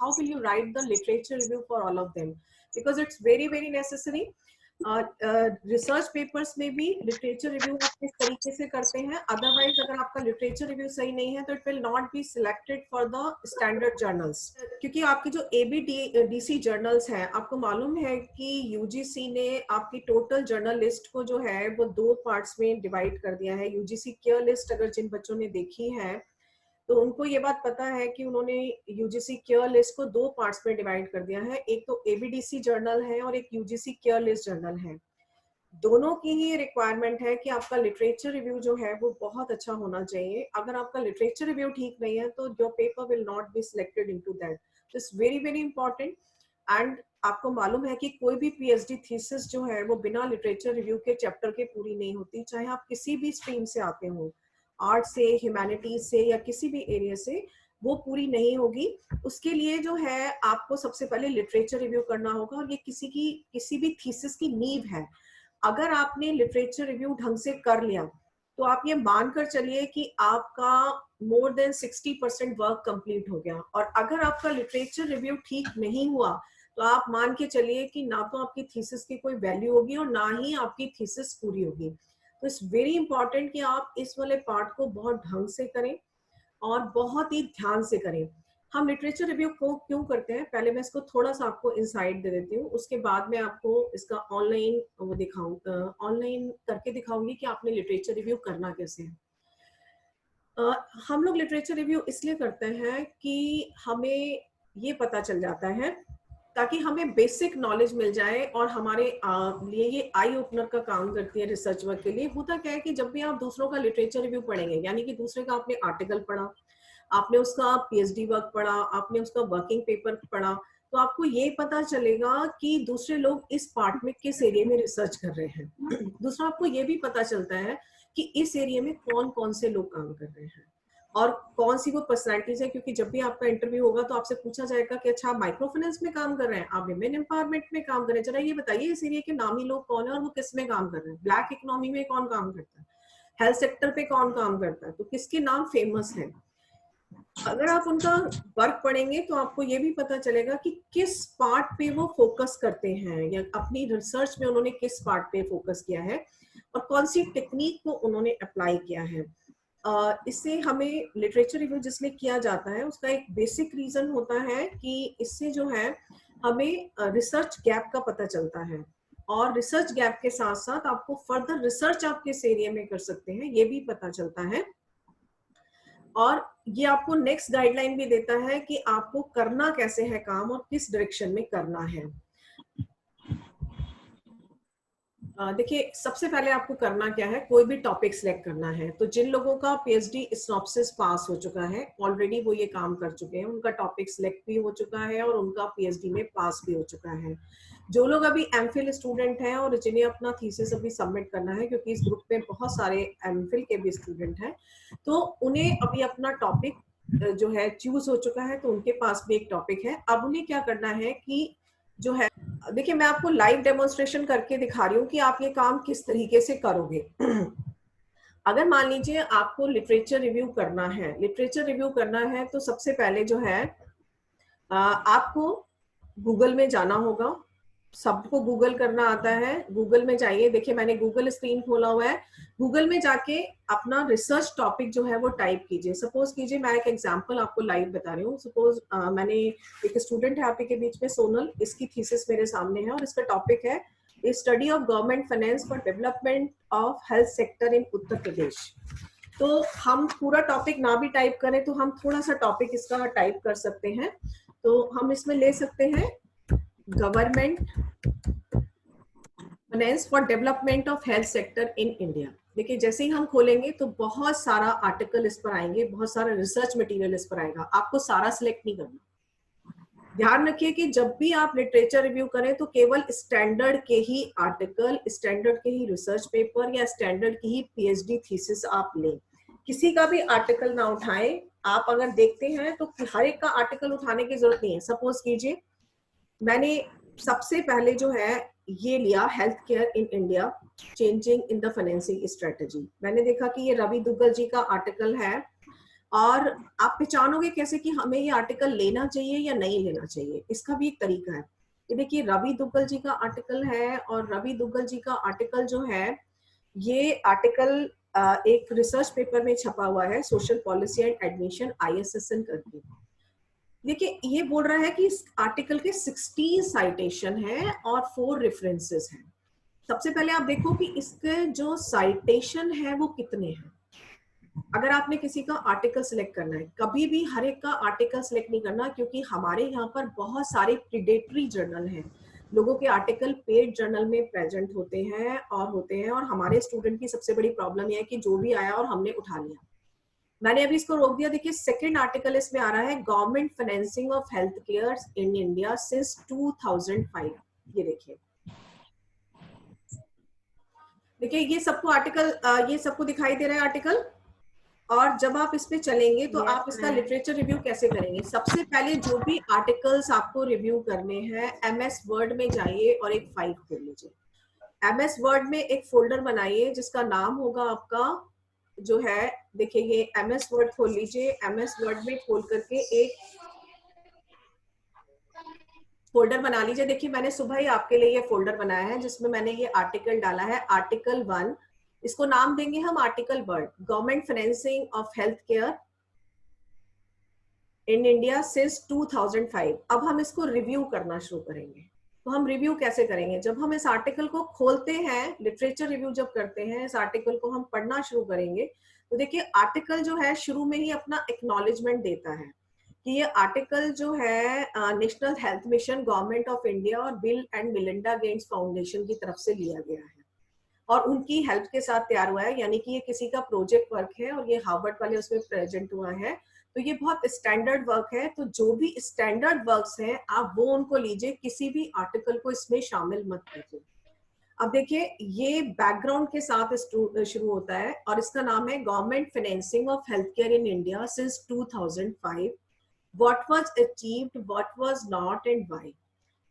how will you write the literature review for all of them? Because it's very very necessary. Research papers में भी literature review आप इस तरीके से करते हैं, अदरवाइज अगर आपका लिटरेचर रिव्यू सही नहीं है तो it will not be selected for the standard journals. क्योंकि आपके जो ABDC जर्नल्स हैं, आपको मालूम है कि यूजीसी ने आपकी टोटल जर्नल लिस्ट को जो है वो 2 पार्ट्स में डिवाइड कर दिया है। यूजीसी केयर लिस्ट अगर जिन बच्चों ने देखी है तो उनको ये बात पता है कि उन्होंने यूजीसी केयर लिस्ट को 2 पार्ट्स में डिवाइड कर दिया है, एक तो ABDC जर्नल है और एक यूजीसी केयर लिस्ट जर्नल है। दोनों की ही रिक्वायरमेंट है कि आपका लिटरेचर रिव्यू जो है वो बहुत अच्छा होना चाहिए। अगर आपका लिटरेचर रिव्यू ठीक नहीं है तो your paper will not be selected into that. This very very important. And आपको मालूम है कि कोई भी PhD थीसिस जो है वो बिना लिटरेचर रिव्यू के चैप्टर के पूरी नहीं होती, चाहे आप किसी भी स्ट्रीम से आते हो, आर्ट से, ह्यूमैनिटीज से या किसी भी एरिया से, वो पूरी नहीं होगी। उसके लिए जो है आपको सबसे पहले लिटरेचर रिव्यू करना होगा और ये किसी भी थीसिस की नींव है। अगर आपने लिटरेचर रिव्यू ढंग से कर लिया तो आप ये मानकर चलिए कि आपका मोर देन 60% वर्क कंप्लीट हो गया। और अगर आपका लिटरेचर रिव्यू ठीक नहीं हुआ तो आप मान के चलिए कि ना तो आपकी थीसिस की कोई वैल्यू होगी और ना ही आपकी थीसिस पूरी होगी। तो इट्स वेरी इंपॉर्टेंट कि आप इस वाले पार्ट को बहुत ढंग से करें और बहुत ही ध्यान से करें। हम लिटरेचर रिव्यू को क्यों करते हैं, पहले मैं इसको थोड़ा सा आपको इंसाइट दे देती हूँ, उसके बाद मैं आपको इसका ऑनलाइन वो ऑनलाइन करके दिखाऊंगी कि आपने लिटरेचर रिव्यू करना कैसे है। हम लोग लिटरेचर रिव्यू इसलिए करते हैं कि हमें ये पता चल जाता है, ताकि हमें बेसिक नॉलेज मिल जाए और हमारे लिए ये आई ओपनर का काम करती है रिसर्च वर्क के लिए। होता क्या है कि जब भी आप दूसरों का लिटरेचर रिव्यू पढ़ेंगे, यानी कि दूसरे का आपने आर्टिकल पढ़ा, आपने उसका PhD वर्क पढ़ा, आपने उसका वर्किंग पेपर पढ़ा, तो आपको ये पता चलेगा कि दूसरे लोग इस पार्ट में किस एरिया में रिसर्च कर रहे हैं। दूसरा, आपको ये भी पता चलता है कि इस एरिया में कौन कौन से लोग काम कर रहे हैं और कौन सी वो पर्सनैलिटीज है। क्योंकि जब भी आपका इंटरव्यू होगा तो आपसे पूछा जाएगा कि अच्छा आप माइक्रो फाइनेंस में काम कर रहे हैं, आप विमेन एम्पावरमेंट में काम कर रहे हैं, जरा ये बताइए इस एरिया के नामी लोग कौन है और वो किस में काम कर रहे हैं, ब्लैक इकोनॉमी में कौन काम करता है, हेल्थ सेक्टर पे कौन काम करता है, तो किसके नाम फेमस है। अगर आप उनका वर्क पढ़ेंगे तो आपको ये भी पता चलेगा कि किस पार्ट पे वो फोकस करते हैं या अपनी रिसर्च में उन्होंने किस पार्ट पे फोकस किया है और कौन सी टेक्निक को उन्होंने अप्लाई किया है। इससे हमें लिटरेचर रिव्यू जिसमें किया जाता है उसका एक बेसिक रीजन होता है कि इससे जो है हमें रिसर्च गैप का पता चलता है और रिसर्च गैप के साथ साथ आपको फर्दर रिसर्च आप किस एरिया में कर सकते हैं ये भी पता चलता है। और ये आपको नेक्स्ट गाइडलाइन भी देता है कि आपको करना कैसे है काम और किस डायरेक्शन में करना है। देखिए, सबसे पहले आपको करना क्या है, कोई भी टॉपिक सिलेक्ट करना है। तो जिन लोगों का PhD सिनॉप्सिस पास हो चुका है ऑलरेडी, वो ये काम कर चुके हैं, उनका टॉपिक सिलेक्ट भी हो चुका है और उनका PhD में पास भी हो चुका है। जो लोग अभी MPhil स्टूडेंट हैं और जिन्हें अपना थीसिस अभी सबमिट करना है, क्योंकि इस ग्रुप में बहुत सारे MPhil के भी स्टूडेंट हैं, तो उन्हें अभी अपना टॉपिक जो है चूज हो चुका है, तो उनके पास भी एक टॉपिक है। अब उन्हें क्या करना है कि जो है, देखिए मैं आपको लाइव डेमोन्स्ट्रेशन करके दिखा रही हूँ कि आप ये काम किस तरीके से करोगे। अगर मान लीजिए आपको लिटरेचर रिव्यू करना है, तो सबसे पहले जो है आपको गूगल में जाना होगा। सबको गूगल करना आता है, गूगल में जाइए। देखिए मैंने गूगल स्क्रीन खोला हुआ है, गूगल में जाके अपना रिसर्च टॉपिक जो है वो टाइप कीजिए। सपोज कीजिए, मैं एक एग्जांपल आपको लाइव बता रही हूँ। सपोज मैंने एक स्टूडेंट है आपके के बीच में, सोनल, इसकी थीसिस मेरे सामने है और इसका टॉपिक है study of government finance for development of health sector in Uttar Pradesh. तो हम पूरा टॉपिक ना भी टाइप करें तो हम थोड़ा सा टॉपिक इसका टाइप कर सकते हैं। तो हम इसमें ले सकते हैं government finance for development of health sector in India. देखिए जैसे ही हम खोलेंगे तो बहुत सारा आर्टिकल इस पर आएंगे, बहुत सारा रिसर्च मटेरियल इस पर आएगा। आपको सारा सिलेक्ट नहीं करना। ध्यान रखिए कि जब भी आप लिटरेचर रिव्यू करें तो केवल स्टैंडर्ड के ही आर्टिकल, स्टैंडर्ड के ही रिसर्च पेपर या स्टैंडर्ड की ही PhD थीसिस आप लें। किसी का भी आर्टिकल ना उठाएं। आप अगर देखते हैं तो हर एक का आर्टिकल उठाने की जरूरत नहीं है। सपोज कीजिए मैंने सबसे पहले जो है ये लिया, health care in India changing in the financing strategy. मैंने देखा कि ये रवि दुग्गल जी का आर्टिकल है और आप पहचानोगे कैसे कि हमें ये आर्टिकल लेना चाहिए या नहीं लेना चाहिए, इसका भी एक तरीका है। ये देखिए रवि दुग्गल जी का आर्टिकल है, और रवि दुग्गल जी का आर्टिकल जो है, ये आर्टिकल एक रिसर्च पेपर में छपा हुआ है, social policy and admission ISSN करके। देखिए ये बोल रहा है कि इस आर्टिकल के 16 साइटेशन है और 4 रेफरेंसेस हैं। सबसे पहले आप देखो कि इसके जो साइटेशन है वो कितने हैं। अगर आपने किसी का आर्टिकल सिलेक्ट करना है, कभी भी हर एक का आर्टिकल सिलेक्ट नहीं करना, क्योंकि हमारे यहाँ पर बहुत सारे प्रीडेटरी जर्नल हैं। लोगों के आर्टिकल पेड जर्नल में प्रेजेंट होते हैं, और हमारे स्टूडेंट की सबसे बड़ी प्रॉब्लम यह है कि जो भी आया और हमने उठा लिया। मैंने अभी इसको रोक दिया। देखिए सेकंड आर्टिकल इसमें आ रहा है, government financing of health care in India since 2005। ये देखिए ये सबको आर्टिकल, ये सबको दिखाई दे रहा है आर्टिकल। और जब आप इस पे चलेंगे तो Yes, आप इसका ma'am. लिटरेचर रिव्यू कैसे करेंगे। सबसे पहले जो भी आर्टिकल्स आपको रिव्यू करने हैं, MS वर्ड में जाइए और एक फाइल खोल लीजिए। MS वर्ड में एक फोल्डर बनाइए जिसका नाम होगा आपका जो है, देखिए ये MS वर्ड खोल लीजिए। MS वर्ड में खोल करके एक फोल्डर बना लीजिए। देखिए मैंने सुबह ही आपके लिए ये फोल्डर बनाया है जिसमें मैंने ये आर्टिकल डाला है, आर्टिकल 1। इसको नाम देंगे हम article 1, government financing of health care in India since 2005। अब हम इसको रिव्यू करना शुरू करेंगे। तो हम रिव्यू कैसे करेंगे, जब हम इस आर्टिकल को खोलते हैं, लिटरेचर रिव्यू जब करते हैं, इस आर्टिकल को हम पढ़ना शुरू करेंगे, तो देखिए आर्टिकल जो है शुरू में ही अपना एक्नॉलेजमेंट देता है कि ये आर्टिकल जो है national health mission, government of India और Bill and Melinda Gates foundation की तरफ से लिया गया है और उनकी हेल्प के साथ तैयार हुआ है। यानी कि ये किसी का प्रोजेक्ट वर्क है और ये हार्वर्ड वाले उसमें प्रेजेंट हुआ है। तो ये बहुत स्टैंडर्ड वर्क है। तो जो भी स्टैंडर्ड वर्क्स हैं आप वो उनको लीजिए, किसी भी आर्टिकल को इसमें शामिल मत कीजिए। अब देखिए ये बैकग्राउंड के साथ शुरू होता है और इसका नाम है government financing of health care in India since 2005, what was achieved, what was not and why.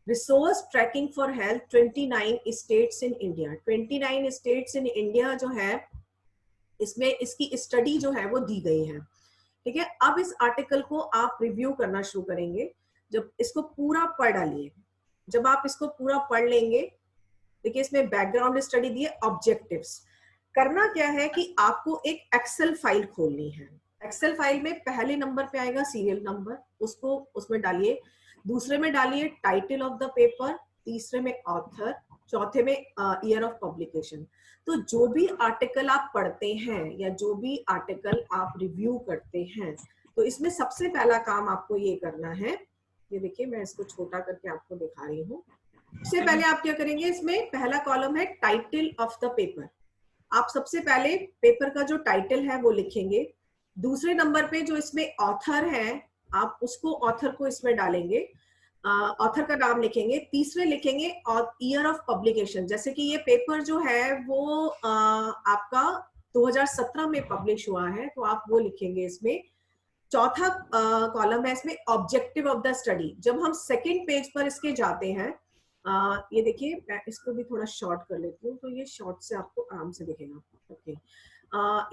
Resource tracking for health 29 states in India. 29 states in India जो है, इसमें इसकी स्टडी जो है वो दी गई है। ठीक है, अब इस आर्टिकल को आप रिव्यू करना शुरू करेंगे। जब इसको पूरा पढ़ डालिए, जब आप इसको पूरा पढ़ लेंगे, देखिए इसमें बैकग्राउंड स्टडी दी है, ऑब्जेक्टिव्स। करना क्या है कि आपको एक एक्सेल फाइल खोलनी है। एक्सेल फाइल में पहले नंबर पे आएगा सीरियल नंबर, उसको उसमें डालिए। दूसरे में डालिए टाइटल ऑफ द पेपर, तीसरे में ऑथर, चौथे में ईयर ऑफ पब्लिकेशन। तो जो भी आर्टिकल आप पढ़ते हैं या जो भी आर्टिकल आप रिव्यू करते हैं, तो इसमें सबसे पहला काम आपको ये करना है। ये देखिए मैं इसको छोटा करके आपको दिखा रही हूँ। सबसे पहले आप क्या करेंगे, इसमें पहला कॉलम है टाइटल ऑफ द पेपर। आप सबसे पहले पेपर का जो टाइटल है वो लिखेंगे। दूसरे नंबर पे जो इसमें ऑथर है, आप उसको ऑथर को इसमें डालेंगे, ऑथर का नाम लिखेंगे। तीसरे लिखेंगे और ईयर ऑफ पब्लिकेशन, जैसे कि ये पेपर जो है वो आपका 2017 में पब्लिश हुआ है, तो आप वो लिखेंगे इसमें। चौथा कॉलम है इसमें ऑब्जेक्टिव ऑफ द स्टडी। जब हम सेकंड पेज पर इसके जाते हैं, ये देखिए मैं इसको भी थोड़ा शॉर्ट कर लेती हूँ तो ये शॉर्ट से आपको आराम से दिखेगा। ओके,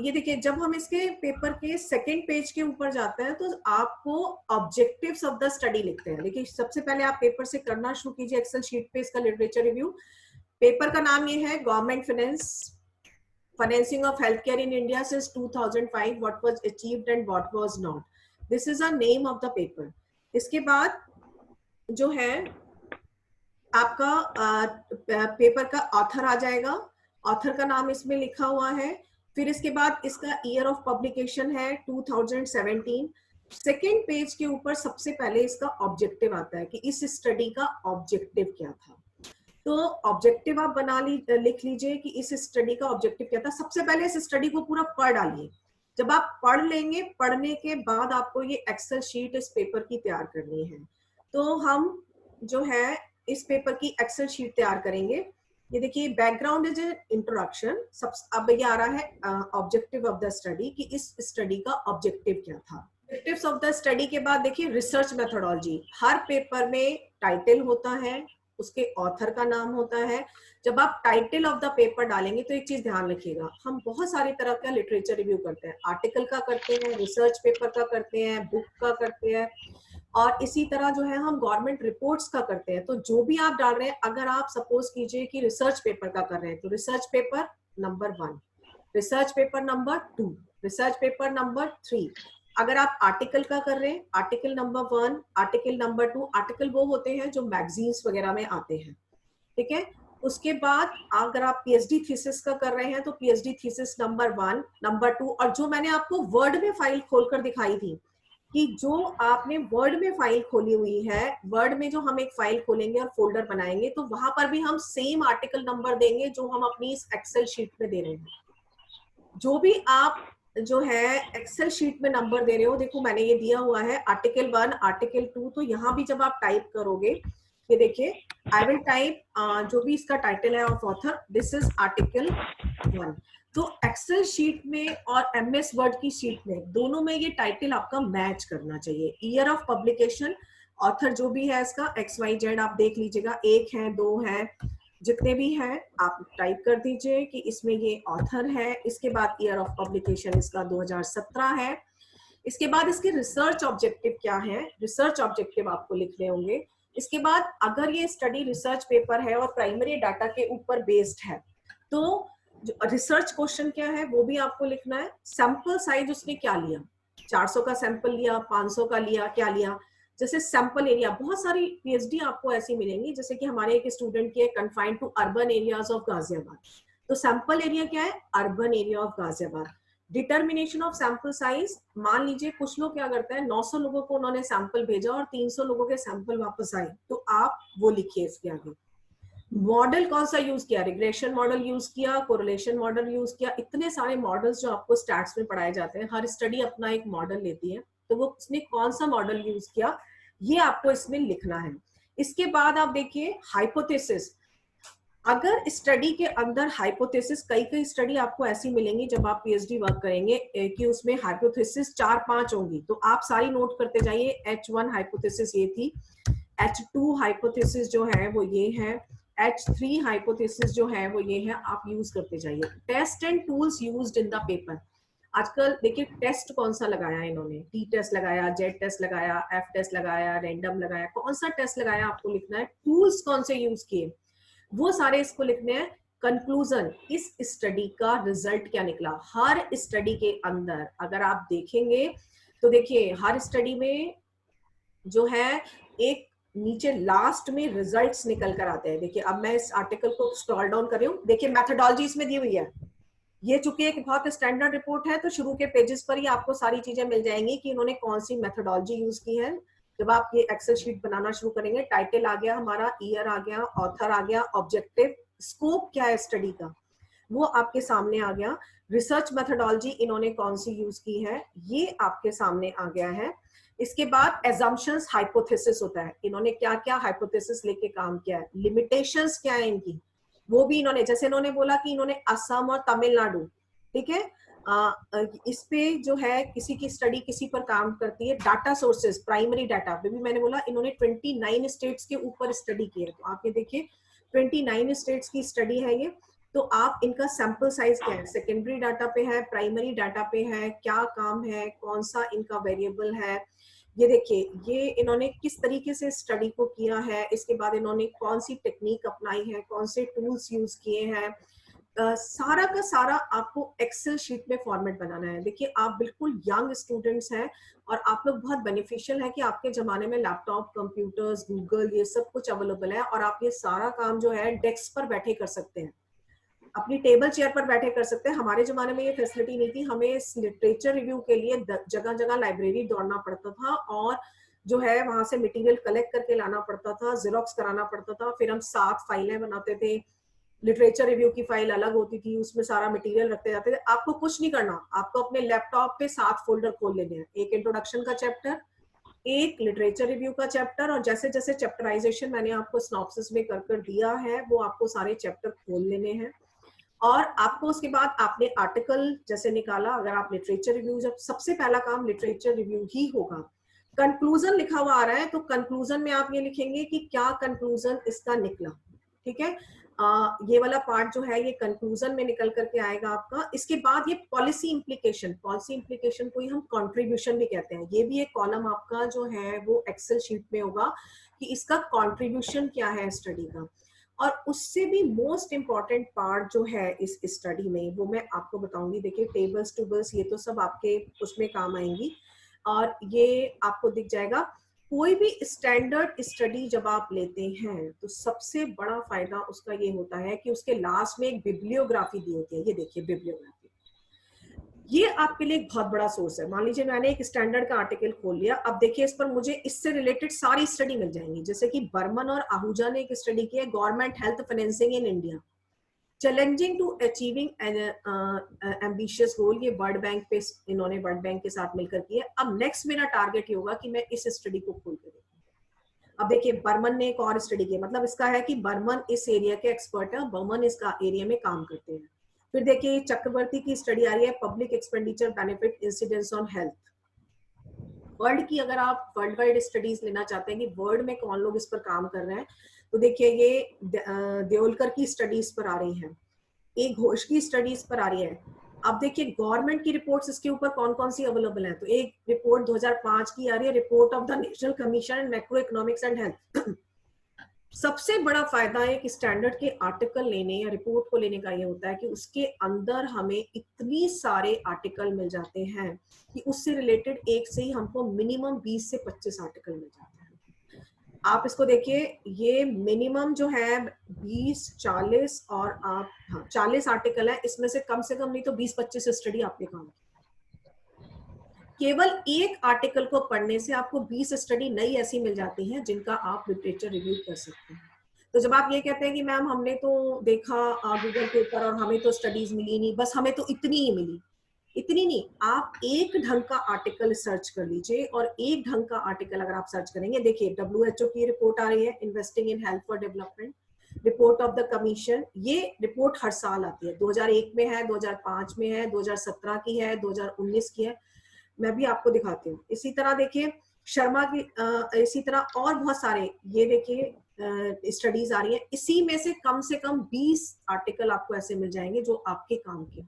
ये देखिए जब हम इसके पेपर के सेकंड पेज के ऊपर जाते हैं तो आपको ऑब्जेक्टिव्स ऑफ द स्टडी लिखते हैं। देखिए सबसे पहले आप पेपर से करना शुरू कीजिए, एक्सेल शीट पे इसका लिटरेचर रिव्यू। पेपर का नाम ये है, government financing of health care in India since 2005, what was achieved and what was not. This is a name of the paper. इसके बाद जो है आपका पेपर का ऑथर आ जाएगा, ऑथर का नाम इसमें लिखा हुआ है। फिर इसके बाद इसका ईयर ऑफ पब्लिकेशन है 2017। सेकेंड पेज के ऊपर सबसे पहले इसका ऑब्जेक्टिव आता है कि इस स्टडी का ऑब्जेक्टिव क्या था। तो ऑब्जेक्टिव आप लिख लीजिए कि इस स्टडी का ऑब्जेक्टिव क्या था। सबसे पहले इस स्टडी को पूरा पढ़ डालिए। जब आप पढ़ लेंगे, पढ़ने के बाद आपको ये एक्सेल शीट इस पेपर की तैयार करनी है। तो हम जो है इस पेपर की एक्सेल शीट तैयार करेंगे। ये देखिए बैकग्राउंड इज इंट्रोडक्शन। सब अब ये आ रहा है ऑब्जेक्टिव ऑफ द स्टडी, कि इस स्टडी का ऑब्जेक्टिव क्या था। ऑब्जेक्टिव्स ऑफ द स्टडी के बाद देखिए रिसर्च मेथोडोलॉजी। हर पेपर में टाइटल होता है, उसके ऑथर का नाम होता है। जब आप टाइटल ऑफ द पेपर डालेंगे तो एक चीज ध्यान रखिएगा, हम बहुत सारी तरह का लिटरेचर रिव्यू करते हैं, आर्टिकल का करते हैं, रिसर्च पेपर का करते हैं, बुक का करते हैं, और इसी तरह जो है हम गवर्नमेंट रिपोर्ट्स का करते हैं। तो जो भी आप डाल रहे हैं, अगर आप सपोज कीजिए कि रिसर्च पेपर का कर रहे हैं तो research paper number 1, research paper number 2, research paper number 3। अगर आप आर्टिकल का कर रहे हैं, article number 1, article number 2। Article वो होते हैं जो मैगजीन्स वगैरह में आते हैं, ठीक है। उसके बाद अगर आप पीएचडी थीसिस का कर रहे हैं तो पीएचडी थीसिस नंबर 1, नंबर 2। और जो मैंने आपको वर्ड में फाइल खोलकर दिखाई थी कि जो आपने वर्ड में फाइल खोली हुई है, वर्ड में जो हम एक फाइल खोलेंगे और फोल्डर बनाएंगे तो वहां पर भी हम सेम आर्टिकल नंबर देंगे जो हम अपनी इस एक्सेल शीट में दे रहे हैं। जो भी आप जो है एक्सेल शीट में नंबर दे रहे हो, देखो मैंने ये दिया हुआ है आर्टिकल 1, आर्टिकल 2। तो यहाँ भी जब आप टाइप करोगे, ये देखिए, आई विल टाइप जो भी इसका टाइटल है of author, this is article 1। तो एक्सेल शीट में और एमएस वर्ड की शीट में, दोनों में ये टाइटल आपका मैच करना चाहिए। ईयर ऑफ पब्लिकेशन, ऑथर जो भी है इसका XYZ आप देख लीजिएगा, 1 है 2 है, जितने भी हैं आप टाइप कर दीजिए कि इसमें ये ऑथर है। इसके बाद ईयर ऑफ पब्लिकेशन इसका 2017 है। इसके बाद इसके रिसर्च ऑब्जेक्टिव क्या है, रिसर्च ऑब्जेक्टिव आपको लिखने होंगे। इसके बाद अगर ये स्टडी रिसर्च पेपर है और प्राइमरी डाटा के ऊपर बेस्ड है तो रिसर्च क्वेश्चन क्या है वो भी आपको लिखना है। सैंपल साइज उसने क्या लिया, 400 का सैंपल लिया, 500 का लिया, क्या लिया। जैसे सैंपल एरिया, बहुत सारी पीएचडी आपको ऐसी मिलेंगी, जैसे कि हमारे एक स्टूडेंट की है confined to urban areas of Ghaziabad, तो सैंपल एरिया क्या है, urban area of Ghaziabad. Determination of sample size, मान लीजिए कुछ लोग क्या करते हैं, 900 लोगों को उन्होंने सैंपल भेजा और 300 लोगों के सैंपल वापस आए, तो आप वो लिखिए इसके आगे। मॉडल कौन सा यूज किया, रिग्रेशन मॉडल यूज किया, कोरिलेशन मॉडल यूज किया। इतने सारे मॉडल्स जो आपको स्टैट्स में पढ़ाए जाते हैं, हर स्टडी अपना एक मॉडल लेती है, तो वो उसने कौन सा मॉडल यूज किया ये आपको इसमें लिखना है। इसके बाद आप देखिए हाइपोथेसिस। अगर स्टडी के अंदर हाइपोथेसिस, कई स्टडी आपको ऐसी मिलेंगी जब आप पीएचडी वर्क करेंगे कि उसमें हाइपोथेसिस 4-5 होंगी, तो आप सारी नोट करते जाइए। H1 हाइपोथेसिस ये थी, H2 हाइपोथेसिस जो है वो ये है, H3 हाइपोथेसिस जो है वो ये है, आप यूज करते जाइए। Test and tools used in the paper. आजकल देखिए टेस्ट कौन सा लगाया इन्होंने, टी टेस्ट लगाया, जेड टेस्ट लगाया, एफ टेस्ट लगाया, रैंडम लगाया, कौन सा टेस्ट लगाया आपको लिखना है। टूल्स कौन से यूज किए वो सारे इसको लिखने हैं। कंक्लूजन, इस स्टडी का रिजल्ट क्या निकला। हर स्टडी के अंदर अगर आप देखेंगे तो देखिए हर स्टडी में जो है एक नीचे लास्ट में रिजल्ट्स निकल कर आते हैं। देखिए अब मैं इस आर्टिकल को स्क्रॉल डाउन कर रही हूँ, देखिए मेथोडोलॉजी इसमें दी हुई है। ये चूंकि एक बहुत स्टैंडर्ड रिपोर्ट है तो शुरू के पेजेस पर ही आपको सारी चीजें मिल जाएंगी कि इन्होंने कौन सी मेथोडोलॉजी यूज की है। जब आप ये एक्सेल शीट बनाना शुरू करेंगे, टाइटल आ गया हमारा, ईयर आ गया, ऑथर आ गया, ऑब्जेक्टिव, स्कोप क्या है स्टडी का वो आपके सामने आ गया। रिसर्च मेथोडोलॉजी इन्होंने कौन सी यूज की है ये आपके सामने आ गया है। इसके बाद एजम्पशंस, हाइपोथेसिस होता है, इन्होंने क्या क्या हाइपोथेसिस लेके काम किया है, लिमिटेशंस क्या है इनकी वो भी इन्होंने, जैसे इन्होंने बोला कि इन्होंने असम और तमिलनाडु, ठीक है, इस पे जो है किसी की स्टडी किसी पर काम करती है। डाटा सोर्सेज, प्राइमरी डाटा पे भी मैंने बोला इन्होंने 29 स्टेट्स के ऊपर स्टडी की है, तो आप ये देखिए 29 स्टेट्स की स्टडी है ये। तो आप इनका सैंपल साइज क्या है, सेकेंडरी डाटा पे है, प्राइमरी डाटा पे है, क्या काम है, कौन सा इनका वेरिएबल है, ये देखिए ये इन्होंने किस तरीके से स्टडी को किया है। इसके बाद इन्होंने कौन सी टेक्निक अपनाई है, कौन से टूल्स यूज किए हैं, सारा का सारा आपको एक्सेल शीट में फॉर्मेट बनाना है। देखिए आप बिल्कुल यंग स्टूडेंट्स हैं और आप लोग बहुत बेनिफिशियल है कि आपके जमाने में लैपटॉप, कंप्यूटर्स, गूगल, ये सब कुछ अवेलेबल है और आप ये सारा काम जो है डेस्क पर बैठे कर सकते हैं, अपनी टेबल चेयर पर बैठे कर सकते हैं। हमारे जमाने में ये फैसिलिटी नहीं थी, हमें इस लिटरेचर रिव्यू के लिए जगह जगह लाइब्रेरी दौड़ना पड़ता था और जो है वहां से मटेरियल कलेक्ट करके लाना पड़ता था, जेरोक्स कराना पड़ता था, फिर हम 7 फाइलें बनाते थे। लिटरेचर रिव्यू की फाइल अलग होती थी, उसमें सारा मटेरियल रखते जाते थे। आपको कुछ नहीं करना, आपको अपने लैपटॉप पे 7 फोल्डर खोल लेने हैं, एक इंट्रोडक्शन का चैप्टर, एक लिटरेचर रिव्यू का चैप्टर, और जैसे जैसे चैप्टराइजेशन मैंने आपको सिनॉप्सिस में कर दिया है वो आपको सारे चैप्टर खोल लेने हैं। और आपको उसके बाद आपने आर्टिकल जैसे निकाला, अगर आप लिटरेचर रिव्यू, जब सबसे पहला काम लिटरेचर रिव्यू ही होगा, कंक्लूजन लिखा हुआ आ रहा है, तो कंक्लूजन में आप ये लिखेंगे कि क्या कंक्लूजन इसका निकला, ठीक है। ये वाला पार्ट जो है ये कंक्लूजन में निकल करके आएगा आपका। इसके बाद ये पॉलिसी इंप्लीकेशन को ही हम कंट्रीब्यूशन भी कहते हैं। ये भी एक कॉलम आपका जो है वो एक्सेल शीट में होगा कि इसका कंट्रीब्यूशन क्या है स्टडी का। और उससे भी मोस्ट इंपॉर्टेंट पार्ट जो है इस स्टडी में वो मैं आपको बताऊंगी। देखिए टेबल्स टूबल्स ये तो सब आपके उसमें काम आएंगी, और ये आपको दिख जाएगा। कोई भी स्टैंडर्ड स्टडी जब आप लेते हैं तो सबसे बड़ा फायदा उसका ये होता है कि उसके लास्ट में एक बिब्लियोग्राफी दी होती है। ये देखिए बिब्लियोग्राफी, ये आपके लिए एक बहुत बड़ा सोर्स है। मान लीजिए मैंने एक स्टैंडर्ड का आर्टिकल खोल लिया, अब देखिए इस पर मुझे इससे रिलेटेड सारी स्टडी मिल जाएंगी। जैसे कि बर्मन और आहूजा ने एक स्टडी की है, government health financing in India, challenging to achieving an ambitious goal. ये वर्ल्ड बैंक पे इन्होंने वर्ल्ड बैंक के साथ मिलकर की है। अब नेक्स्ट मेरा टारगेट ये होगा कि मैं इस स्टडी को खोल कर देखूं। अब देखिए बर्मन ने एक और स्टडी की, मतलब इसका है कि बर्मन इस एरिया के एक्सपर्ट है, बर्मन इसका एरिया में काम करते हैं। फिर देखिए चक्रवर्ती की स्टडी आ रही है, public expenditure benefit incidence on health. World की अगर आप वर्ल्ड वाइड स्टडीज लेना चाहते हैं कि वर्ल्ड में कौन लोग इस पर काम कर रहे हैं, तो देखिए ये देओलकर की स्टडीज पर आ रही हैं, एक घोष की स्टडीज पर आ रही है। अब देखिए गवर्नमेंट की रिपोर्ट्स इसके ऊपर कौन कौन सी अवेलेबल है, तो एक रिपोर्ट 2005 की आ रही है, report of the national commission and macro economics and health. सबसे बड़ा फायदा एक स्टैंडर्ड के आर्टिकल लेने या रिपोर्ट को लेने का ये होता है कि उसके अंदर हमें इतनी सारे आर्टिकल मिल जाते हैं कि उससे रिलेटेड एक से ही हमको मिनिमम 20 से 25 आर्टिकल मिल जाते हैं। आप इसको देखिए, ये मिनिमम जो है 20, 40 और आप 40 आर्टिकल है, इसमें से कम नहीं तो 20-25 स्टडी आपके काम की। केवल एक आर्टिकल को पढ़ने से आपको 20 स्टडी नई ऐसी मिल जाती हैं जिनका आप लिटरेचर रिव्यू कर सकते हैं। तो जब आप ये कहते हैं कि मैम हमने तो देखा गूगल के ऊपर और हमें तो स्टडीज मिली नहीं, बस हमें तो इतनी ही मिली, इतनी नहीं, आप एक ढंग का आर्टिकल सर्च कर लीजिए। और एक ढंग का आर्टिकल अगर आप सर्च करेंगे, देखिए WHO की रिपोर्ट आ रही है, investing in health for development, report of the commission. ये रिपोर्ट हर साल आती है, 2001 में है, 2005 में है, 2017 की है, 2019 की है। मैं भी आपको दिखाती हूँ। इसी तरह देखिए शर्मा की इसी तरह और बहुत सारे ये देखिए स्टडीज आ रही है। इसी में से कम 20 आर्टिकल आपको ऐसे मिल जाएंगे जो आपके काम के।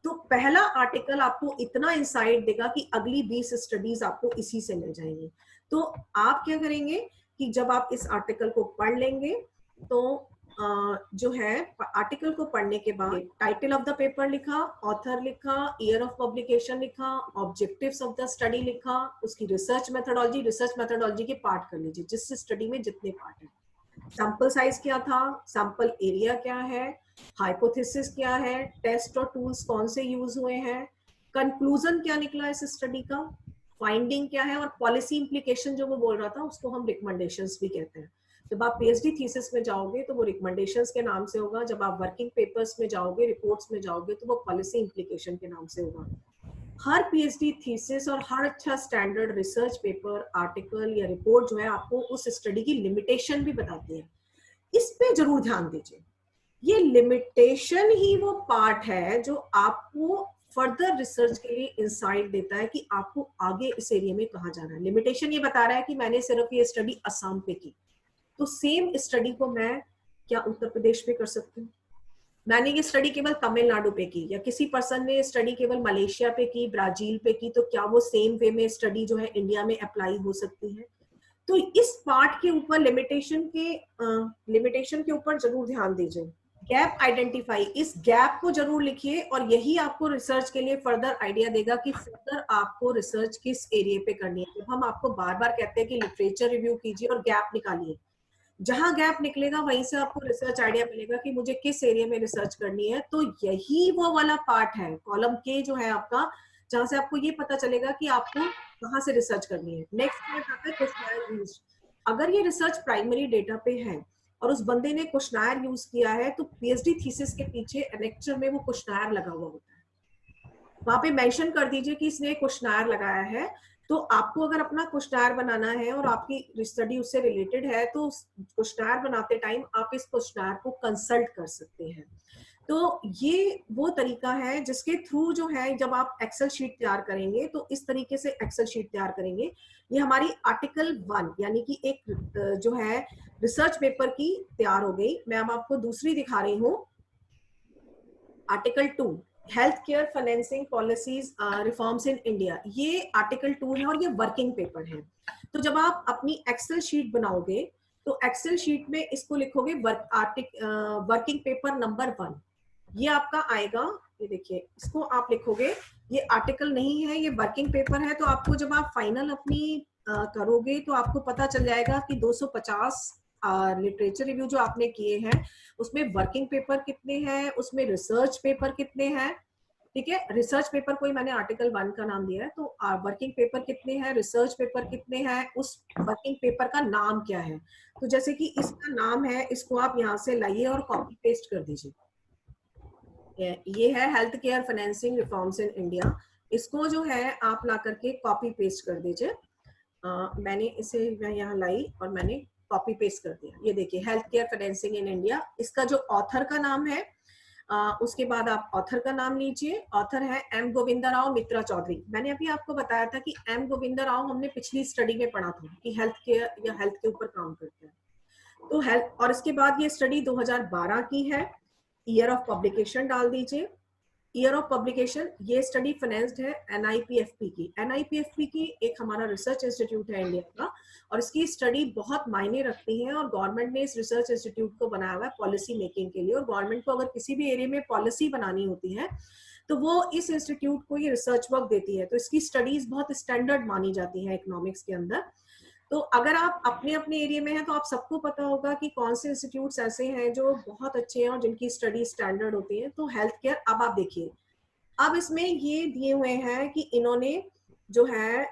तो पहला आर्टिकल आपको इतना इंसाइट देगा कि अगली 20 स्टडीज आपको इसी से मिल जाएंगी। तो आप क्या करेंगे कि जब आप इस आर्टिकल को पढ़ लेंगे तो जो है आर्टिकल को पढ़ने के बाद टाइटल ऑफ द पेपर लिखा, ऑथर लिखा, ईयर ऑफ पब्लिकेशन लिखा, ऑब्जेक्टिव्स ऑफ द स्टडी लिखा, उसकी रिसर्च मेथोडोलॉजी के पार्ट कर लीजिए, जिस स्टडी में जितने पार्ट हैं। सैंपल साइज क्या था, सैंपल एरिया क्या है, हाइपोथेसिस क्या है, टेस्ट और टूल्स कौन से यूज हुए हैं, कंक्लूजन क्या निकला इस स्टडी का, फाइंडिंग क्या है, और पॉलिसी इंप्लीकेशन जो वो बोल रहा था उसको हम रिकमेंडेशंस भी कहते हैं। जब आप PhD थीसिस में जाओगे तो वो रिकमेंडेशंस के नाम से होगा, जब आप वर्किंग पेपर्स में जाओगे, रिपोर्ट्स में जाओगे तो वो पॉलिसी इंप्लीकेशन के नाम से होगा। हर PhD थीसिस और हर अच्छा स्टैंडर्ड रिसर्च पेपर, आर्टिकल या रिपोर्ट जो है आपको उस स्टडी की लिमिटेशन भी बताती है। इस पे जरूर ध्यान दीजिए। ये लिमिटेशन ही वो पार्ट है जो आपको फर्दर रिसर्च के लिए इंसाइट देता है कि आपको आगे इस एरिया में कहाँ जाना है। लिमिटेशन ये बता रहा है कि मैंने सिर्फ ये स्टडी असम पे की, तो सेम स्टडी को मैं क्या उत्तर प्रदेश में कर सकती हूँ। मैंने ये स्टडी केवल तमिलनाडु पे की, या किसी पर्सन ने स्टडी केवल मलेशिया पे की, ब्राजील पे की, तो क्या वो सेम वे में स्टडी जो है इंडिया में अप्लाई हो सकती है। तो इस पार्ट के ऊपर लिमिटेशन के ऊपर जरूर ध्यान दीजिए। गैप आइडेंटिफाई, इस गैप को जरूर लिखिए और यही आपको रिसर्च के लिए फर्दर आइडिया देगा कि फर्दर आपको रिसर्च किस एरिया पे करनी है। जब हम आपको बार बार कहते हैं कि लिटरेचर रिव्यू कीजिए और गैप निकालिए, जहां गैप निकलेगा वहीं से आपको रिसर्च आइडिया मिलेगा कि मुझे किस एरिया में रिसर्च करनी है। तो यही वो वाला पार्ट है कॉलम के जो है आपका, जहां से आपको ये पता चलेगा कि आपको कहाँ से रिसर्च करनी है। नेक्स्ट पार्ट आता है क्वेश्चनर यूज। अगर ये रिसर्च प्राइमरी डेटा पे है और उस बंदे ने क्वेश्चनर यूज किया है, तो PhD थीसिस के पीछे एनेक्चर में वो क्वेश्चनर लगा हुआ होता है, वहां पे मेंशन कर दीजिए कि इसने क्वेश्चनर लगाया है। तो आपको अगर अपना क्वेश्चनर बनाना है और आपकी स्टडी उससे रिलेटेड है, तो क्वेश्चनर बनाते टाइम आप इस क्वेश्चनर को कंसल्ट कर सकते हैं। तो ये वो तरीका है जिसके थ्रू जो है, जब आप एक्सेल शीट तैयार करेंगे तो इस तरीके से एक्सेल शीट तैयार करेंगे। ये हमारी आर्टिकल 1 यानी कि एक जो है रिसर्च पेपर की तैयार हो गई। मैं अब आपको दूसरी दिखा रही हूँ, article 2, health care financing policies reforms in India. ये आर्टिकल 2 है और ये वर्किंग पेपर है। तो जब आप अपनी एक्सेल शीट बनाओगे तो एक्सेल शीट में इसको लिखोगे वर्किंग पेपर नंबर 1, ये आपका आएगा। ये देखिए, इसको आप लिखोगे, ये आर्टिकल नहीं है, ये वर्किंग पेपर है। तो आपको जब आप फाइनल अपनी करोगे तो आपको पता चल जाएगा कि 250 लिटरेचर रिव्यू जो आपने किए हैं उसमें वर्किंग पेपर कितने हैं, उसमें रिसर्च पेपर कितने हैं। ठीक है, रिसर्च पेपर को ही मैंने आर्टिकल 1 का नाम दिया है। तो वर्किंग पेपर कितने हैं, रिसर्च पेपर कितने हैं, उस वर्किंग पेपर का नाम क्या है। तो जैसे कि इसका नाम है, इसको आप यहाँ से लाइए और कॉपी पेस्ट कर दीजिए। ये है health care financing reforms in India. इसको जो है आप ला करके कॉपी पेस्ट कर दीजिए। मैंने इसे मैं यहाँ लाई और मैंने कॉपी पेस्ट कर दिया। ये देखिए, health care financing in India. इसका जो ऑथर का नाम है, उसके बाद आप ऑथर का नाम लीजिए। ऑथर है एम गोविंदा राव मित्रा चौधरी। मैंने अभी आपको बताया था कि एम गोविंदा राव हमने पिछली स्टडी में पढ़ा था कि हेल्थ केयर या हेल्थ के ऊपर काम करते हैं। तो हेल्थ, और इसके बाद ये स्टडी 2012 की है। ईयर ऑफ पब्लिकेशन डाल दीजिए। ईयर ऑफ पब्लिकेशन, ये स्टडी फाइनेंस्ड है एनआईपीएफपी की। एनआईपीएफपी की एक हमारा रिसर्च इंस्टीट्यूट है इंडिया का, और इसकी स्टडी बहुत मायने रखती है। और गवर्नमेंट ने इस रिसर्च इंस्टीट्यूट को बनाया हुआ है पॉलिसी मेकिंग के लिए। और गवर्नमेंट को अगर किसी भी एरिया में पॉलिसी बनानी होती है तो वो इस इंस्टीट्यूट को ये रिसर्च वर्क देती है। तो इसकी स्टडीज बहुत स्टैंडर्ड मानी जाती है इकोनॉमिक्स के अंदर। तो अगर आप अपने अपने एरिया में हैं तो आप सबको पता होगा कि कौन से इंस्टीट्यूट्स ऐसे हैं जो बहुत अच्छे हैं और जिनकी स्टडी स्टैंडर्ड होती है। तो हेल्थ केयर, अब आप देखिए, अब इसमें ये दिए हुए हैं कि इन्होंने जो है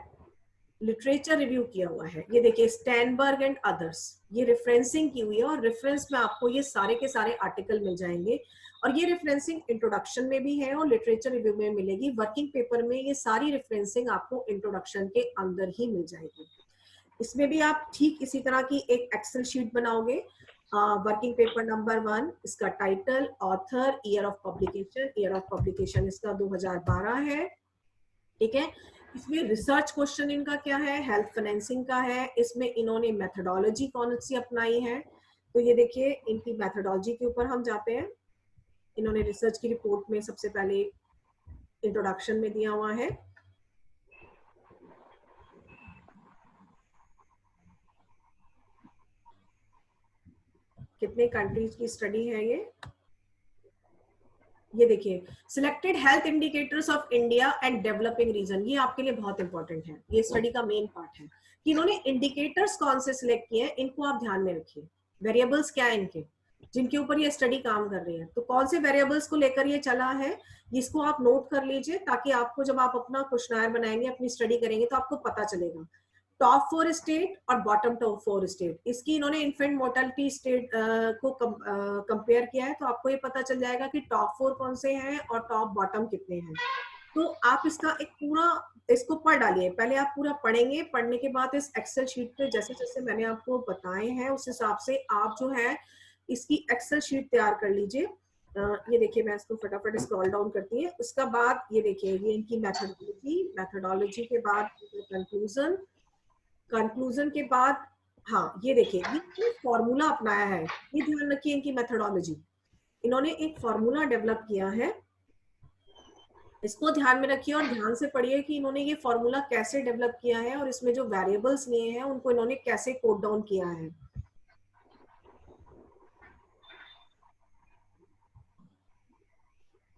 लिटरेचर रिव्यू किया हुआ है। ये देखिए, स्टैनबर्ग एंड अदर्स, ये रेफरेंसिंग की हुई है। और रेफरेंस में आपको ये सारे के सारे आर्टिकल मिल जाएंगे। और ये रेफरेंसिंग इंट्रोडक्शन में भी है और लिटरेचर रिव्यू में मिलेगी। वर्किंग पेपर में ये सारी रेफरेंसिंग आपको इंट्रोडक्शन के अंदर ही मिल जाएगी। इसमें भी आप ठीक इसी तरह की एक एक्सेल शीट बनाओगे। वर्किंग पेपर नंबर 1, इसका title, author, year of publication. Year of publication इसका 2012 है। ठीक है, इसमें रिसर्च क्वेश्चन इनका क्या है, हेल्थ फाइनेंसिंग का है। इसमें इन्होंने मेथोडोलॉजी कौन सी अपनाई है, तो ये देखिए, इनकी मेथोडोलॉजी के ऊपर हम जाते हैं। इन्होंने रिसर्च की रिपोर्ट में सबसे पहले इंट्रोडक्शन में दिया हुआ है। कितने कंट्रीज की स्टडी है ये देखिए, selected health indicators of India and developing region. ये आपके लिए बहुत इंपॉर्टेंट है, ये स्टडी का मेन पार्ट है कि इन्होंने इंडिकेटर्स कौन से सिलेक्ट किए हैं, इनको आप ध्यान में रखिए। वेरिएबल्स क्या है इनके, जिनके ऊपर ये स्टडी काम कर रही है। तो कौन से वेरिएबल्स को लेकर ये चला है, इसको आप नोट कर लीजिए, ताकि आपको जब आप अपना क्वेश्चनर बनाएंगे, अपनी स्टडी करेंगे, तो आपको पता चलेगा। टॉप 4 स्टेट और बॉटम टॉप 4 स्टेट, इसकी इन्होंने इन्फेंट मोर्टेलिटी स्टेट को कंपेयर किया है। तो आपको ये पता चल जाएगा कि टॉप 4 कौन से हैं और टॉप बॉटम कितने हैं। तो आप इसका एक पूरा इसको पढ़ डालिए। पहले आप पूरा पढ़ेंगे, पढ़ने के बाद इस एक्सेल शीट पे जैसे जैसे मैंने आपको बताए हैं उस हिसाब से आप जो है इसकी एक्सेल शीट तैयार कर लीजिए। ये देखिए, मैं इसको फटाफट स्क्रॉल डाउन करती है। उसका बाद ये देखिए, ये इनकी मेथोडोलॉजी के बाद कंक्लूजन, कंक्लूजन के बाद, हाँ ये देखिए, ये फॉर्मूला अपनाया है। ये ध्यान रखिए, इनकी मेथोडोलॉजी, इन्होंने एक फॉर्मूला डेवलप किया है। इसको ध्यान में रखिए और ध्यान से पढ़िए कि इन्होंने ये फॉर्मूला कैसे डेवलप किया है और इसमें जो वेरिएबल्स लिए हैं उनको इन्होंने कैसे कोड डाउन किया है।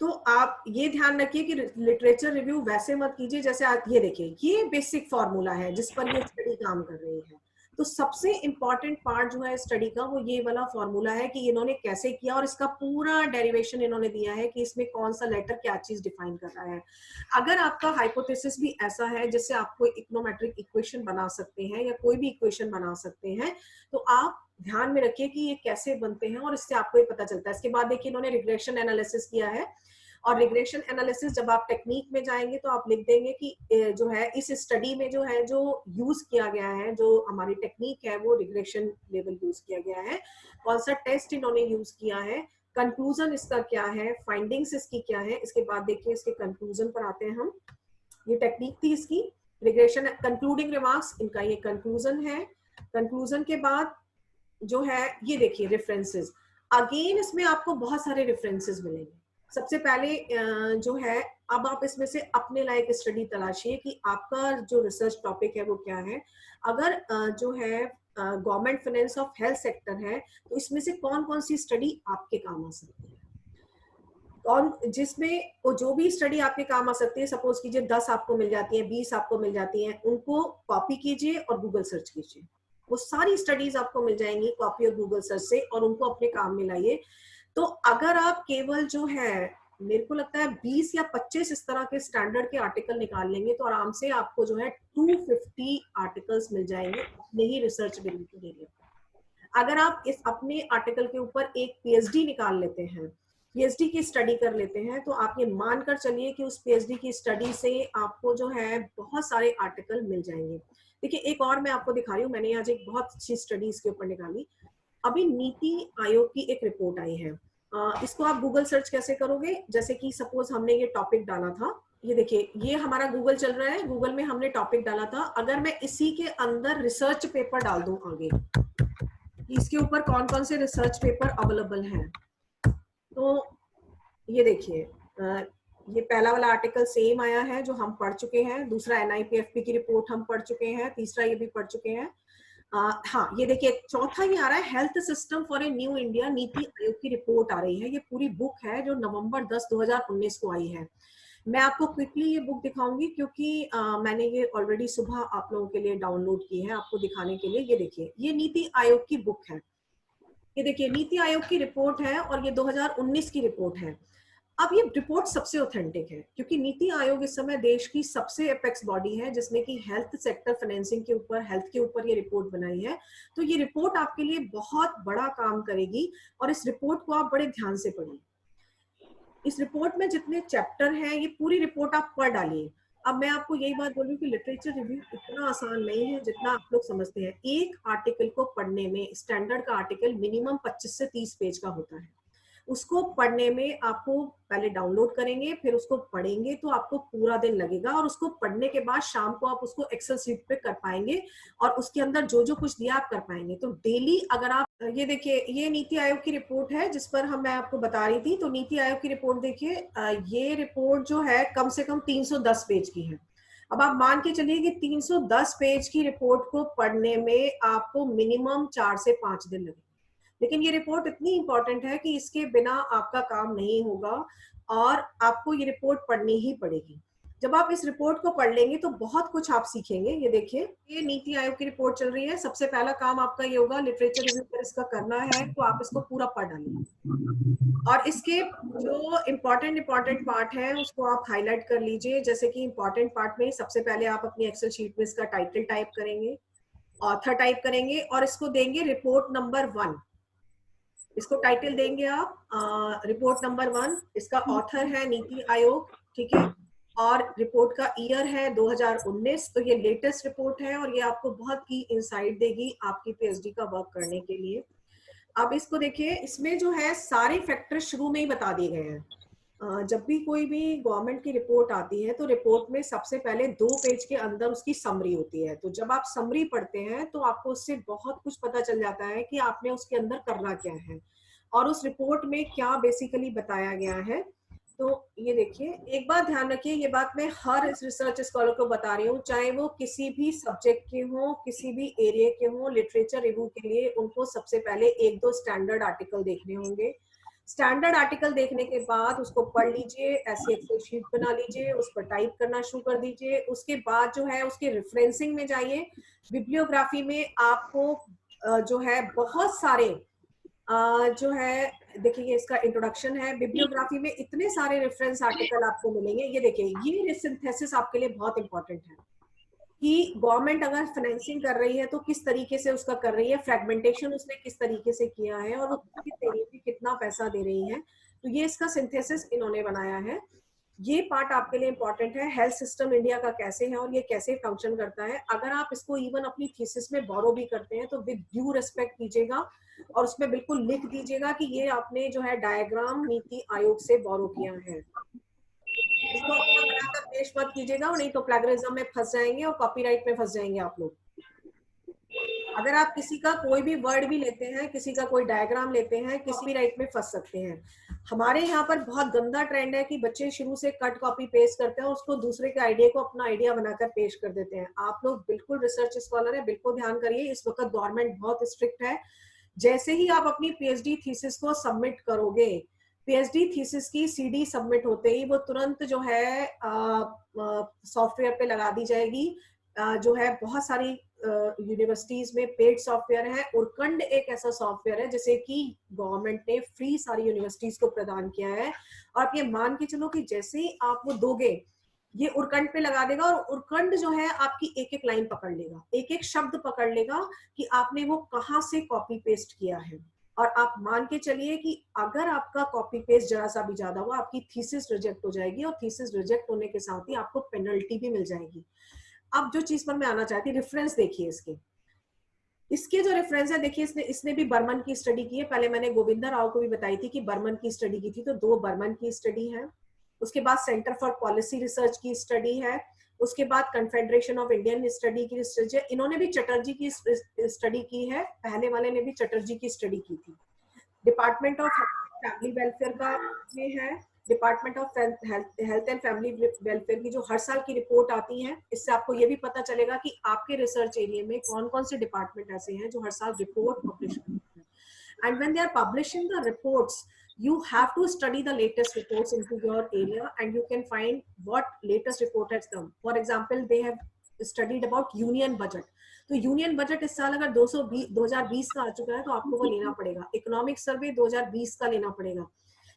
तो आप ये ध्यान रखिए कि लिटरेचर रिव्यू वैसे मत कीजिए जैसे आप, ये देखिए, ये बेसिक फॉर्मूला है जिस पर ये स्टडी काम कर रही है। तो सबसे इंपॉर्टेंट पार्ट जो है स्टडी का वो ये वाला फॉर्मूला है कि इन्होंने कैसे किया, और इसका पूरा डेरिवेशन इन्होंने दिया है कि इसमें कौन सा लेटर क्या चीज डिफाइन कर रहा है। अगर आपका हाइपोथेसिस भी ऐसा है जिससे आप कोई इकोनोमेट्रिक इक्वेशन बना सकते हैं या कोई भी इक्वेशन बना सकते हैं, तो आप ध्यान में रखिए कि ये कैसे बनते हैं और इससे आपको ये पता चलता है। इसके बाद देखिए, इन्होंने रिग्रेशन एनालिसिस किया है। और रिग्रेशन एनालिसिस जब आप टेक्निक में जाएंगे तो आप लिख देंगे कि जो है इस स्टडी में जो है जो यूज किया गया है, जो हमारी टेक्निक है वो रिग्रेशन लेवल यूज किया गया है, कौन सा टेस्ट इन्होंने यूज किया है, कंक्लूजन इसका क्या है, फाइंडिंग्स इसकी क्या है। इसके बाद देखिए इसके कंक्लूजन पर आते हैं हम। ये टेक्निक थी इसकी रिग्रेशन कंक्लूडिंग रिमार्क्स, इनका ये कंक्लूजन है। कंक्लूजन के बाद जो है ये देखिए रेफरेंसेस, अगेन इसमें आपको बहुत सारे रेफरेंसेस मिलेंगे। सबसे पहले जो है अब आप इसमें से अपने लायक स्टडी तलाशिए कि आपका जो रिसर्च टॉपिक है वो क्या है। अगर जो है government finance of health sector है तो इसमें से कौन कौन सी स्टडी आपके काम आ सकती है, कौन जिसमें वो जो भी स्टडी आपके काम आ सकती है, सपोज कीजिए 10 आपको मिल जाती है, 20 आपको मिल जाती हैं, उनको कॉपी कीजिए और गूगल सर्च कीजिए। वो सारी स्टडीज आपको मिल जाएंगी कॉपी और गूगल सर्च से, और उनको अपने काम में लाइए। तो अगर आप केवल जो है मेरे को लगता है 20 या 25 इस तरह के स्टैंडर्ड के आर्टिकल निकाल लेंगे तो आराम से आपको जो है 250 आर्टिकल्स मिल जाएंगे अपने ही रिसर्च रिलेटेड एरिया। अगर आप इस अपने आर्टिकल के ऊपर एक पीएचडी निकाल लेते हैं, पीएचडी की स्टडी कर लेते हैं, तो आप ये मानकर चलिए कि उस पीएचडी की स्टडी से आपको जो है बहुत सारे आर्टिकल मिल जाएंगे। देखिए एक और मैं आपको दिखा रही हूँ, मैंने आज एक बहुत अच्छी स्टडी इसके ऊपर निकाली। अभी नीति आयोग की एक रिपोर्ट आई है, इसको आप गूगल सर्च कैसे करोगे, जैसे कि सपोज हमने ये टॉपिक डाला था, ये देखिए ये हमारा गूगल चल रहा है, गूगल में हमने टॉपिक डाला था। अगर मैं इसी के अंदर रिसर्च पेपर डाल दूं आगे, इसके ऊपर कौन कौन से रिसर्च पेपर अवेलेबल हैं, तो ये देखिए ये पहला वाला आर्टिकल सेम आया है जो हम पढ़ चुके हैं, दूसरा एनआईपीएफपी की रिपोर्ट हम पढ़ चुके हैं, तीसरा ये भी पढ़ चुके हैं। हाँ ये देखिए चौथा ये आ रहा है health system for a new India, NITI Aayog की रिपोर्ट आ रही है। ये पूरी बुक है जो नवंबर 10 2019 को आई है। मैं आपको क्विकली ये बुक दिखाऊंगी क्योंकि मैंने ये ऑलरेडी सुबह आप लोगों के लिए डाउनलोड की है आपको दिखाने के लिए। ये देखिए ये नीति आयोग की बुक है, ये देखिए नीति आयोग की रिपोर्ट है और ये 2019 की रिपोर्ट है। अब ये रिपोर्ट सबसे ऑथेंटिक है क्योंकि नीति आयोग इस समय देश की सबसे एपेक्स बॉडी है जिसने की हेल्थ सेक्टर फाइनेंसिंग के ऊपर, हेल्थ के ऊपर ये रिपोर्ट बनाई है। तो ये रिपोर्ट आपके लिए बहुत बड़ा काम करेगी और इस रिपोर्ट को आप बड़े ध्यान से पढ़िए। इस रिपोर्ट में जितने चैप्टर हैं ये पूरी रिपोर्ट आप पढ़ डालिए। अब मैं आपको यही बात बोल रही हूँ कि लिटरेचर रिव्यू इतना आसान नहीं है जितना आप लोग समझते हैं। एक आर्टिकल को पढ़ने में, स्टैंडर्ड का आर्टिकल मिनिमम 25 से 30 पेज का होता है, उसको पढ़ने में आपको पहले डाउनलोड करेंगे फिर उसको पढ़ेंगे तो आपको पूरा दिन लगेगा, और उसको पढ़ने के बाद शाम को आप उसको एक्सेल शीट पे कर पाएंगे और उसके अंदर जो जो कुछ दिया आप कर पाएंगे। तो डेली अगर आप ये देखिए ये नीति आयोग की रिपोर्ट है जिस पर मैं आपको बता रही थी। तो नीति आयोग की रिपोर्ट देखिए, ये रिपोर्ट जो है कम से कम 310 पेज की है। अब आप मान के चलिए कि 310 पेज की रिपोर्ट को पढ़ने में आपको मिनिमम 4 से 5 दिन लगेंगे। लेकिन ये रिपोर्ट इतनी इंपॉर्टेंट है कि इसके बिना आपका काम नहीं होगा और आपको ये रिपोर्ट पढ़नी ही पड़ेगी। जब आप इस रिपोर्ट को पढ़ लेंगे तो बहुत कुछ आप सीखेंगे। ये देखिए ये नीति आयोग की रिपोर्ट चल रही है। सबसे पहला काम आपका ये होगा, लिटरेचर रिव्यू पर इसका करना है तो आप इसको पूरा पढ़ डालिए और इसके जो इम्पोर्टेंट पार्ट है उसको आप हाईलाइट कर लीजिए। जैसे कि इम्पोर्टेंट पार्ट में सबसे पहले आप अपनी एक्सेल शीट में इसका टाइटल टाइप करेंगे, ऑथर टाइप करेंगे और इसको देंगे रिपोर्ट नंबर 1। इसको टाइटल देंगे आप रिपोर्ट नंबर 1। इसका ऑथर है नीति आयोग, ठीक है, और रिपोर्ट का ईयर है 2019। तो ये लेटेस्ट रिपोर्ट है और ये आपको बहुत ही इंसाइट देगी आपकी पीएचडी का वर्क करने के लिए। अब इसको देखिए, इसमें जो है सारे फैक्टर शुरू में ही बता दिए गए हैं। जब भी कोई भी गवर्नमेंट की रिपोर्ट आती है तो रिपोर्ट में सबसे पहले 2 पेज के अंदर उसकी समरी होती है। तो जब आप समरी पढ़ते हैं तो आपको उससे बहुत कुछ पता चल जाता है कि आपने उसके अंदर करना क्या है और उस रिपोर्ट में क्या बेसिकली बताया गया है। तो ये देखिए, एक बात ध्यान रखिए, ये बात मैं हर रिसर्च स्कॉलर को बता रही हूँ, चाहे वो किसी भी सब्जेक्ट के हों, किसी भी एरिया के हों, लिटरेचर रिव्यू के लिए उनको सबसे पहले 1-2 स्टैंडर्ड आर्टिकल देखने होंगे। स्टैंडर्ड आर्टिकल देखने के बाद उसको पढ़ लीजिए, ऐसी एक्सेल शीट बना लीजिए, उस पर टाइप करना शुरू कर दीजिए। उसके बाद जो है उसके रेफरेंसिंग में जाइए। बिब्लियोग्राफी में आपको जो है बहुत सारे जो है, देखिए इसका इंट्रोडक्शन है। बिब्लियोग्राफी में इतने सारे रेफरेंस आर्टिकल आपको मिलेंगे। ये देखिए ये सिंथेसिस आपके लिए बहुत इंपॉर्टेंट है कि गवर्नमेंट अगर फाइनेंसिंग कर रही है तो किस तरीके से उसका कर रही है, फ्रेगमेंटेशन उसने किस तरीके से किया है और वो किस तरीके से कितना पैसा दे रही है। तो ये इसका सिंथेसिस इन्होंने बनाया है। ये पार्ट आपके लिए इंपॉर्टेंट है, हेल्थ सिस्टम इंडिया का कैसे है और ये कैसे फंक्शन करता है। अगर आप इसको इवन अपनी थीसिस में बोरो भी करते हैं तो विद ड्यू रिस्पेक्ट कीजिएगा और उसमें बिल्कुल लिख दीजिएगा कि ये आपने जो है डायग्राम नीति आयोग से बोरो किया है। इसको अपना बनाकर पेश मत कीजिएगा, नहीं तो प्लेगरिज्म में फंस जाएंगे और कॉपीराइट में फंस जाएंगे आप लोग। अगर आप किसी का कोई भी वर्ड भी लेते हैं, किसी का कोई डायग्राम लेते हैं, किसी भी राइट में फंस सकते हैं। हमारे यहाँ पर बहुत गंदा ट्रेंड है कि बच्चे शुरू से कट कॉपी पेस्ट करते हैं, उसको दूसरे के आइडिया को अपना आइडिया बनाकर पेश कर देते हैं। आप लोग बिल्कुल रिसर्च स्कॉलर है, बिल्कुल ध्यान करिए। इस वक्त गवर्नमेंट बहुत स्ट्रिक्ट है। जैसे ही आप अपनी पीएचडी थीसिस को सबमिट करोगे, पीएचडी थीसिस की सीडी सबमिट होते ही वो तुरंत जो है सॉफ्टवेयर पे लगा दी जाएगी। जो है बहुत सारी यूनिवर्सिटीज में पेड सॉफ्टवेयर है। उरकंड एक ऐसा सॉफ्टवेयर है जिसे कि गवर्नमेंट ने फ्री सारी यूनिवर्सिटीज को प्रदान किया है। और आप ये मान के चलो कि जैसे ही आप वो दोगे, ये उरकंड पे लगा देगा और उरकंड जो है आपकी एक एक लाइन पकड़ लेगा, एक एक शब्द पकड़ लेगा कि आपने वो कहाँ से कॉपी पेस्ट किया है। और आप मान के चलिए कि अगर आपका कॉपी पेस्ट जरा सा भी ज्यादा हुआ, आपकी थीसिस रिजेक्ट हो जाएगी और थीसिस रिजेक्ट होने के साथ ही आपको पेनल्टी भी मिल जाएगी। अब जो चीज पर मैं आना चाहती हूँ, रेफरेंस देखिए इसके जो रेफरेंस है, देखिए इसने भी बर्मन की स्टडी की है। पहले मैंने गोविंदा राव को भी बताई थी कि बर्मन की स्टडी की थी, तो 2 बर्मन की स्टडी है। उसके बाद सेंटर फॉर पॉलिसी रिसर्च की स्टडी है। उसके बाद कन्फेडरेशन ऑफ इंडियन स्टडी की स्टडी है। इन्होंने भी चटर्जी की स्टडी की है, पहले वाले ने भी चटर्जी की स्टडी की थी। डिपार्टमेंट ऑफ फैमिली वेलफेयर का ये है। Department of health and family welfare की जो हर साल की रिपोर्ट आती है, इससे आपको ये भी पता चलेगा कि आपके रिसर्च एरिया में कौन कौन से डिपार्टमेंट ऐसे हैं जो हर साल रिपोर्ट पब्लिश करते हैं। And when they are publishing the reports, you have to study the latest reports into your area and you can find what latest report has come. For example, they have studied about union budget. तो union budget इस साल अगर 2020 का आ चुका है तो आपको वो लेना पड़ेगा। इकोनॉमिक सर्वे 2020 का लेना पड़ेगा।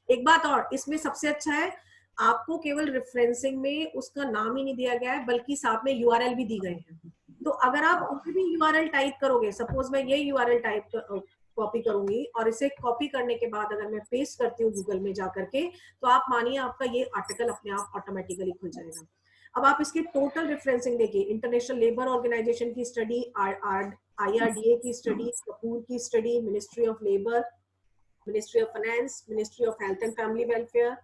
एक बात और, इसमें सबसे अच्छा है, आपको केवल रेफरेंसिंग में उसका नाम ही नहीं दिया गया है, बल्कि साथ में यूआरएल भी दी गए हैं। तो अगर आप कोई भी यूआरएल टाइप करोगे, सपोज मैं ये यूआरएल टाइप कॉपी करूंगी और इसे कॉपी करने के बाद अगर मैं पेस्ट करती हूँ गूगल में जाकर के, तो आप मानिए आपका ये आर्टिकल अपने आप ऑटोमेटिकली खुल जाएगा। अब आप इसकी टोटल रेफरेंसिंग देखिए, इंटरनेशनल लेबर ऑर्गेनाइजेशन की स्टडी, IRDA की स्टडी, कपूर की study, ministry of labour, ministry of finance, ministry of health and family welfare.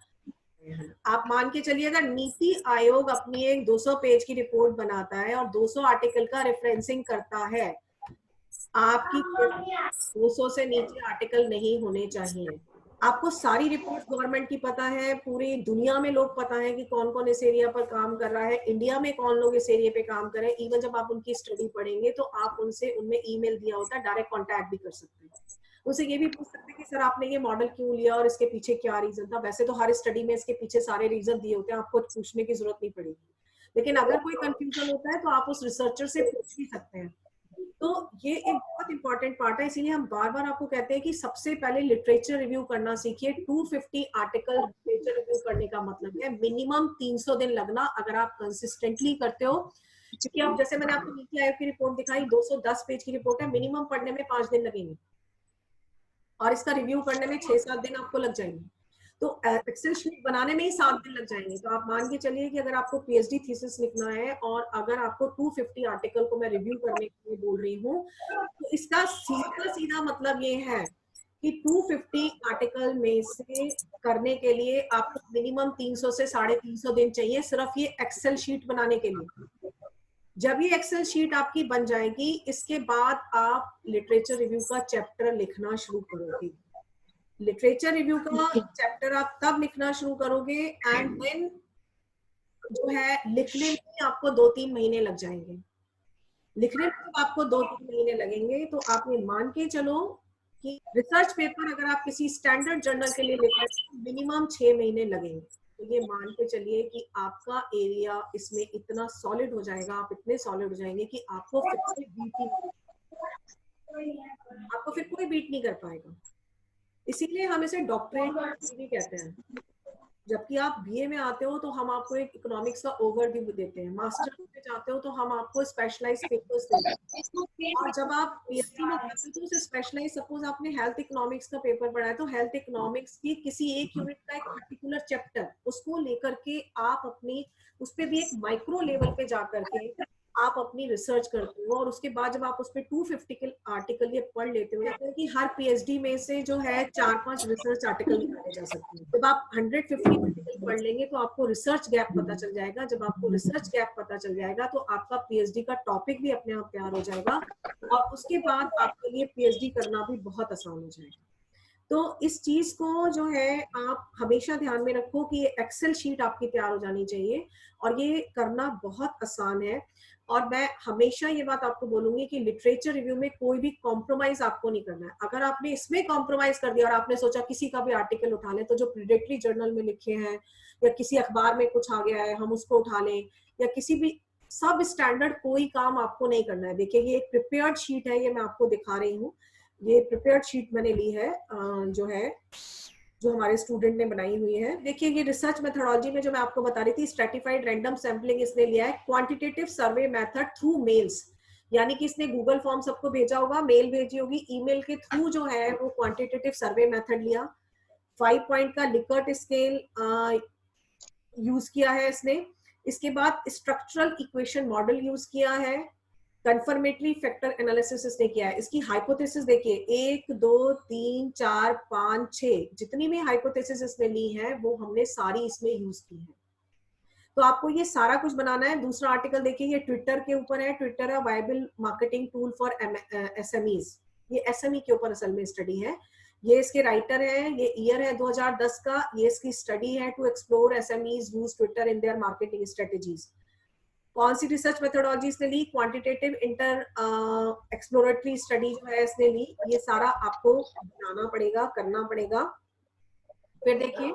आप मान के चलिए अगर नीति आयोग अपनी एक 200 पेज की रिपोर्ट बनाता है और 200 आर्टिकल का रेफरेंसिंग करता है, आपकी 200 से नीचे आर्टिकल नहीं होने चाहिए। आपको सारी रिपोर्ट गवर्नमेंट की पता है, पूरी दुनिया में लोग पता है कि कौन कौन इस एरिया पर काम कर रहा है, इंडिया में कौन लोग इस एरिया पे काम कर रहे हैं। इवन जब आप उनकी स्टडी पढ़ेंगे तो आप उनसे, उनमें ईमेल दिया होता है, डायरेक्ट कांटेक्ट भी कर सकते हैं। उनसे ये भी पूछ सकते हैं कि सर आपने ये मॉडल क्यों लिया और इसके पीछे क्या रीजन था। वैसे तो हर स्टडी में इसके पीछे सारे रीजन दिए होते हैं, आपको पूछने की जरूरत नहीं पड़ेगी। लेकिन अगर कोई कंफ्यूजन होता है तो आप उस रिसर्चर से पूछ भी सकते हैं। तो ये एक बहुत इंपॉर्टेंट पार्ट है, इसीलिए हम बार बार आपको कहते हैं कि सबसे पहले लिटरेचर रिव्यू करना सीखिए। 250 आर्टिकल लिटरेचर रिव्यू करने का मतलब है मिनिमम 300 दिन लगना, अगर आप कंसिस्टेंटली करते हो। क्योंकि अब जैसे मैंने आपको नीति आयोग की रिपोर्ट दिखाई, 210 पेज की रिपोर्ट है, मिनिमम पढ़ने में 5 दिन लगेंगे और इसका रिव्यू करने में 6-7 दिन आपको लग जाएंगे। तो एक्सेल शीट बनाने में ही 7 दिन लग जाएंगे। तो आप मान के चलिए कि अगर आपको पीएचडी थीसिस लिखना है और अगर आपको 250 आर्टिकल को मैं रिव्यू करने के लिए बोल रही हूँ, तो इसका सीधा सीधा मतलब ये है कि 250 आर्टिकल में से करने के लिए आपको मिनिमम 300 से 350 दिन चाहिए, सिर्फ ये एक्सेल शीट बनाने के लिए। जब ये एक्सेल शीट आपकी बन जाएगी, इसके बाद आप लिटरेचर रिव्यू का चैप्टर लिखना शुरू करोगे। लिटरेचर रिव्यू का चैप्टर आप तब लिखना शुरू करोगे एंड देन जो है लिखने में आपको 2-3 महीने लग जाएंगे। लिखने में आपको 2-3 महीने लगेंगे, तो आप ये मान के चलो कि रिसर्च पेपर अगर आप किसी स्टैंडर्ड जर्नल के लिए लिख रहे हैं तो मिनिमम 6 महीने लगेंगे। तो ये मान के चलिए कि आपका एरिया इसमें इतना सॉलिड हो जाएगा, आप इतने सॉलिड हो जाएंगे कि आपको फिर कोई बीट नहीं कर पाएगा। इसीलिए हम इसे डॉक्टरेट भी कहते हैं। जबकि आप बीए में आते हो तो हम आपको एक इकोनॉमिक्स का ओवरव्यू देते हैं, मास्टर्स में जाते हो तो हम आपको स्पेशलाइज्ड पेपर्स देते हैं, और जब आप पीएचडी में जाते हो तो उसे स्पेशलाइज, सपोज आपने हेल्थ इकोनॉमिक्स का पेपर पढ़ा है तो हेल्थ इकोनॉमिक्स की किसी एक यूनिट का एक पर्टिकुलर चैप्टर उसको लेकर के आप अपनी उस पर भी एक माइक्रो लेवल पे जा करके आप अपनी रिसर्च करते हो, और उसके बाद जब आप उस पर 250 के आर्टिकल ये पढ़ लेते हो, कहते हैं कि हर पीएचडी में से जो है 4-5 रिसर्च आर्टिकल निकाले जा सकते हैं। जब आप 150 आर्टिकल पढ़ लेंगे तो आपको रिसर्च गैप पता चल जाएगा, जब आपको रिसर्च गैप पता चल जाएगा तो आपका पीएचडी का टॉपिक भी अपने आप तैयार हो जाएगा, और उसके बाद आपके लिए पीएचडी करना भी बहुत आसान हो जाएगा। तो इस चीज को जो है आप हमेशा ध्यान में रखो कि ये एक्सेल शीट आपकी तैयार हो जानी चाहिए, और ये करना बहुत आसान है। और मैं हमेशा ये बात आपको बोलूंगी कि लिटरेचर रिव्यू में कोई भी कॉम्प्रोमाइज आपको नहीं करना है। अगर आपने इसमें कॉम्प्रोमाइज कर दिया और आपने सोचा किसी का भी आर्टिकल उठा लें, तो जो प्रीडेटरी जर्नल में लिखे हैं या किसी अखबार में कुछ आ गया है हम उसको उठा लें, या किसी भी सब स्टैंडर्ड कोई काम आपको नहीं करना है। देखिए ये एक प्रिपेयर्ड शीट है, ये मैं आपको दिखा रही हूँ, ये प्रिपेयर्ड शीट मैंने ली है जो है जो हमारे स्टूडेंट ने बनाई हुई है। देखिए ये रिसर्च मेथोडोलॉजी में जो मैं आपको बता रही थी, स्ट्रेटिफाइड रैंडम सैम्पलिंग इसने लिया है, quantitative survey method through mails, यानी कि इसने गूगल फॉर्म सबको भेजा होगा, मेल भेजी होगी, ईमेल के थ्रू जो है वो क्वांटिटेटिव सर्वे मेथड लिया। 5 पॉइंट का लिकर्ट स्केल यूज किया है इसने। इसके बाद स्ट्रक्चरल इक्वेशन मॉडल यूज किया है, कंफर्मेटरी फैक्टर एनालिसिस इसने किया है। इसकी हाइपोथेसिस देखिए 1 2 3 4 5 6 जितनी भी हाइपोथेसिस इसने ली है वो हमने सारी इसमें यूज की है। तो आपको ये सारा कुछ बनाना है। दूसरा आर्टिकल देखिए ये ट्विटर के ऊपर है, ट्विटर है viable marketing tool for SMEs, ये एसएमई के ऊपर असल में स्टडी है। ये इसके राइटर है, ये ईयर है 2010 का, ये इसकी स्टडी है to explore SMEs use Twitter in their marketing strategies. कौन सी रिसर्च मेथोडोलॉजी इसने ली, क्वांटिटेटिव इंटर एक्सप्लोरेटरी स्टडी जो है इसने ली। ये सारा आपको बनाना पड़ेगा, करना पड़ेगा। फिर देखिए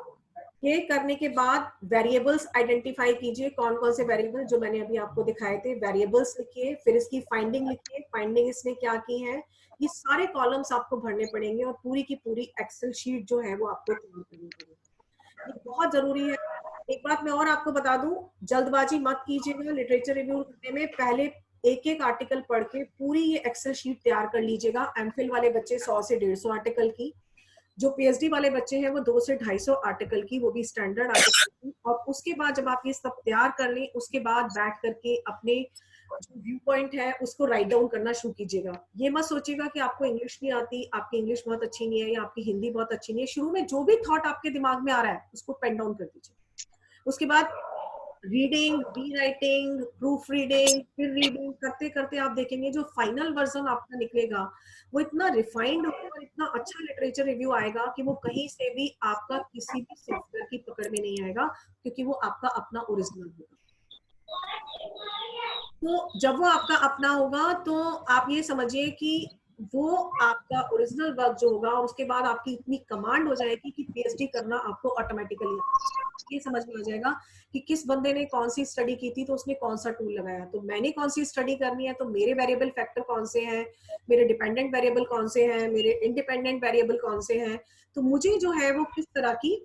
ये करने के बाद वेरिएबल्स आइडेंटिफाई कीजिए, कौन कौन से वेरिएबल जो मैंने अभी आपको दिखाए थे, वेरिएबल्स लिखिए। फिर इसकी फाइंडिंग लिखिए, फाइंडिंग इसने क्या की है, ये सारे कॉलम्स आपको भरने पड़ेंगे, और पूरी की पूरी एक्सेल शीट जो है वो आपको तैयार करनी पड़ेगी। ये बहुत जरूरी है। एक बात मैं और आपको बता दूं, जल्दबाजी मत कीजिएगा लिटरेचर रिव्यू करने में। पहले एक एक आर्टिकल पढ़ के पूरी ये एक्सेल शीट तैयार कर लीजिएगा। एमफिल वाले बच्चे 100 से 150 आर्टिकल की, जो पीएचडी वाले बच्चे हैं वो 200 से 250 आर्टिकल की, वो भी स्टैंडर्ड आर्टिकल की। और उसके बाद जब आप ये सब तैयार कर लें, उसके बाद बैठ करके अपने जो व्यू पॉइंट है उसको राइट डाउन करना शुरू कीजिएगा। ये मत सोचिएगा कि आपको इंग्लिश नहीं आती, आपकी इंग्लिश बहुत अच्छी नहीं है या आपकी हिंदी बहुत अच्छी नहीं है। शुरू में जो भी थॉट आपके दिमाग में आ रहा है उसको पेन डाउन कर दीजिए। उसके बाद रीडिंग, री राइटिंग, प्रूफ रीडिंग, फिर रीडिंग करते करते आप देखेंगे जो फाइनल वर्जन आपका निकलेगा वो इतना रिफाइंड होगा और इतना अच्छा लिटरेचर रिव्यू आएगा कि वो कहीं से भी आपका किसी भी सॉफ्टवेयर की पकड़ में नहीं आएगा, क्योंकि वो आपका अपना ओरिजिनल होगा। तो जब वो आपका अपना होगा तो आप ये समझिए कि वो आपका ओरिजिनल वर्क जो होगा, और उसके बाद आपकी इतनी कमांड हो जाएगी कि पीएचडी करना आपको ऑटोमेटिकली ये समझ में आ जाएगा कि किस बंदे ने कौन सी स्टडी की थी तो उसने कौन सा टूल लगाया, तो मैंने कौन सी स्टडी करनी है तो मेरे वेरिएबल फैक्टर कौन से हैं, मेरे डिपेंडेंट वेरिएबल कौन से हैं, मेरे इंडिपेंडेंट वेरिएबल कौन से हैं, तो मुझे जो है वो किस तरह की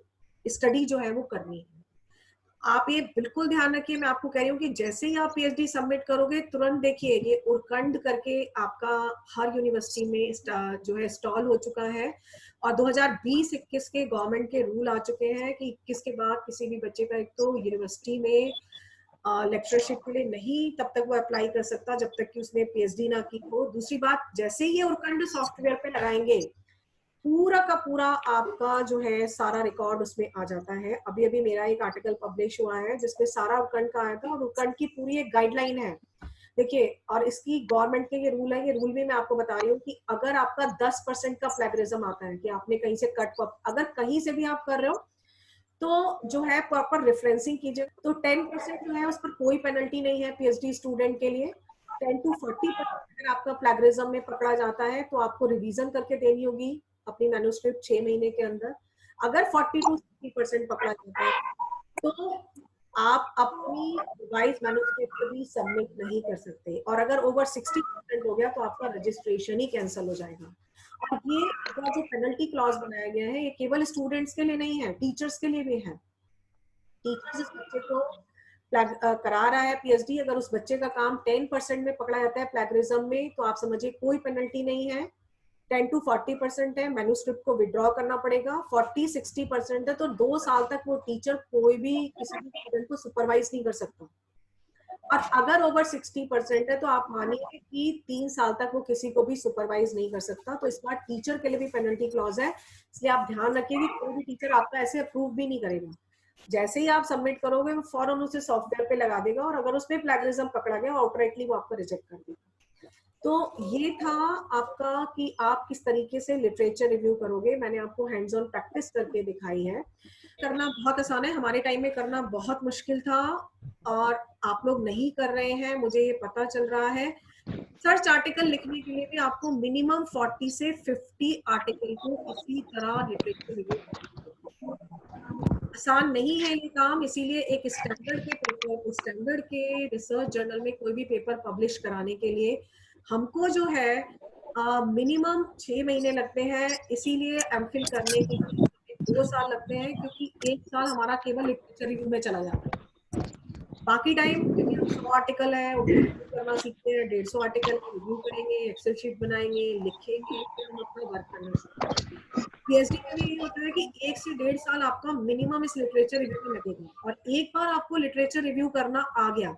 स्टडी जो है वो करनी है। आप ये बिल्कुल ध्यान रखिए, मैं आपको कह रही हूँ कि जैसे ही आप पीएचडी सबमिट करोगे तुरंत देखिए ये उरकंड करके आपका हर यूनिवर्सिटी में जो है स्टॉल हो चुका है, और 2020-21 के गवर्नमेंट के रूल आ चुके हैं कि 21 के बाद किसी भी बच्चे का एक तो यूनिवर्सिटी में लेक्चरशिप के लिए नहीं तब तक वो अप्लाई कर सकता जब तक कि उसने पीएचडी ना की हो। दूसरी बात, जैसे ही ये उरकंड सॉफ्टवेयर पे लगाएंगे पूरा का पूरा आपका जो है सारा रिकॉर्ड उसमें आ जाता है। अभी अभी मेरा एक आर्टिकल पब्लिश हुआ है जिसमें सारा उत्कंठ का आया था, और उत्कंठ की पूरी एक गाइडलाइन है। देखिए, और इसकी गवर्नमेंट के ये रूल है, ये रूल भी मैं आपको बता रही हूँ कि अगर आपका 10% का प्लेगरिज्म आता है कि आपने कहीं से अगर कहीं से भी आप कर रहे हो तो जो है प्रॉपर रेफरेंसिंग कीजिए। तो 10% जो है उस पर कोई पेनल्टी नहीं है पीएचडी स्टूडेंट के लिए। 10 to 40% अगर आपका प्लेगरिज्म में पकड़ा जाता है तो आपको रिवीजन करके देनी होगी अपनी मैन्युस्क्रिप्ट 6 महीने के अंदर। अगर 40 to 60% पकड़ा जाता है तो आप अपनी रिवाइज मैन्युस्क्रिप्ट भी सबमिट नहीं कर सकते, और अगर ओवर 60% हो गया तो आपका रजिस्ट्रेशन ही कैंसिल हो जाएगा। और ये जो पेनल्टी क्लॉज बनाया गया है ये केवल स्टूडेंट्स के लिए नहीं है, टीचर्स के लिए भी है। टीचर जिस बच्चे को करा रहा है पीएचडी, अगर उस बच्चे का काम 10% में पकड़ा जाता है प्लेगरिज्म में, तो आप समझिए कोई पेनल्टी नहीं है। 10 to 40% है, मैन्युस्क्रिप्ट को विड्रॉ करना पड़ेगा। 40-60% है तो 2 साल तक वो टीचर कोई भी किसी भी स्टूडेंट को सुपरवाइज नहीं कर सकता। और अगर ओवर 60% है तो आप मानिए कि 3 साल तक वो किसी को भी सुपरवाइज नहीं कर सकता। तो इस बार टीचर के लिए भी पेनल्टी क्लॉज है, इसलिए आप ध्यान रखिए कि कोई भी टीचर आपका ऐसे अप्रूव भी नहीं करेगा। जैसे ही आप सबमिट करोगे वो फौरन उसे सॉफ्टवेयर पे लगा देगा, और अगर उसमें प्लेगरिज्म पकड़ा गया आउटराइटली वो आपको रिजेक्ट कर देगा। तो ये था आपका कि आप किस तरीके से लिटरेचर रिव्यू करोगे। मैंने आपको हैंड्स ऑन प्रैक्टिस करके दिखाई है। करना बहुत आसान है, हमारे टाइम में करना बहुत मुश्किल था, और आप लोग नहीं कर रहे हैं, मुझे ये पता चल रहा है। सर्च आर्टिकल लिखने के लिए भी आपको मिनिमम 40 से 50 आर्टिकल को इसी तरह लिटरेचर रिव्यू करना है। आसान नहीं है ये काम, इसीलिए एक स्टैंडर्ड के पेपर, स्टैंडर्ड के रिसर्च जर्नल में कोई भी पेपर पब्लिश कराने के लिए हमको जो है मिनिमम 6 महीने लगते हैं। इसीलिए एमफिल करने के लिए 2 साल लगते हैं, क्योंकि 1 साल हमारा केवल लिटरेचर रिव्यू में चला जाता है। बाकी टाइम क्योंकि हम 100 आर्टिकल है उनको रिव्यू करना सीखते हैं, 150 आर्टिकल रिव्यू करेंगे, एक्सेल शीट बनाएंगे, लिखेंगे, फिर हम अपना वर्क करना सीखेंगे। पीएचडी में भी ये होता है कि 1 से 1.5 साल आपका मिनिमम इस लिटरेचर रिव्यू में लगेगा, और एक बार आपको लिटरेचर रिव्यू करना आ गया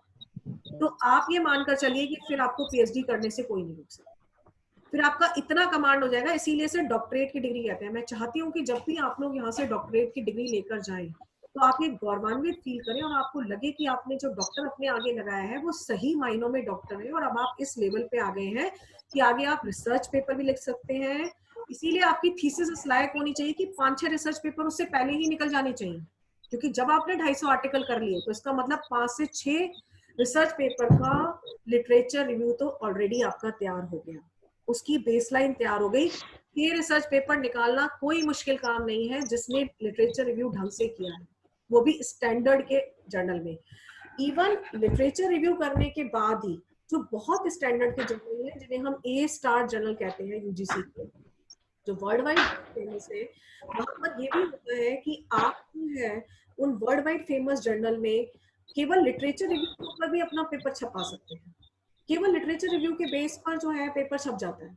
तो आप ये मानकर चलिए कि फिर आपको पीएचडी करने से कोई नहीं रोक सकता। फिर आपका इतना कमांड हो जाएगा, इसीलिए से डॉक्टरेट की डिग्री कहते हैं। मैं चाहती हूँ कि जब भी आप लोग यहाँ से डॉक्टरेट की डिग्री लेकर जाएं तो आप ये गौरवान्वित फील करें, और आपको लगे कि आपने जो डॉक्टर अपने आगे लगाया है वो सही मायनों में डॉक्टर है, और अब आप इस लेवल पे आ गए हैं कि आगे आप रिसर्च पेपर भी लिख सकते हैं। इसीलिए आपकी थीसिस इस लायक होनी चाहिए कि 5-6 रिसर्च पेपर उससे पहले ही निकल जाने चाहिए, क्योंकि जब आपने 250 आर्टिकल कर लिए तो इसका मतलब 5 से 6 रिसर्च पेपर का लिटरेचर रिव्यू तो ऑलरेडी आपका तैयार हो गया, उसकी बेसलाइन तैयार हो गई। ये रिसर्च पेपर निकालना कोई मुश्किल काम नहीं है जिसने लिटरेचर रिव्यू ढंग से किया है, वो भी स्टैंडर्ड के जर्नल में। इवन लिटरेचर रिव्यू करने के बाद ही जो बहुत स्टैंडर्ड के जर्नल हैं जिन्हें हम ए स्टार जर्नल कहते हैं यूजीसी के, जो वर्ल्ड वाइड फेमस है, वहां पर ये भी होता है कि आप जो है उन वर्ल्ड वाइड फेमस जर्नल में केवल लिटरेचर रिव्यू के ऊपर भी अपना पेपर छपा सकते हैं। केवल लिटरेचर रिव्यू के बेस पर जो है पेपर छप जाता है।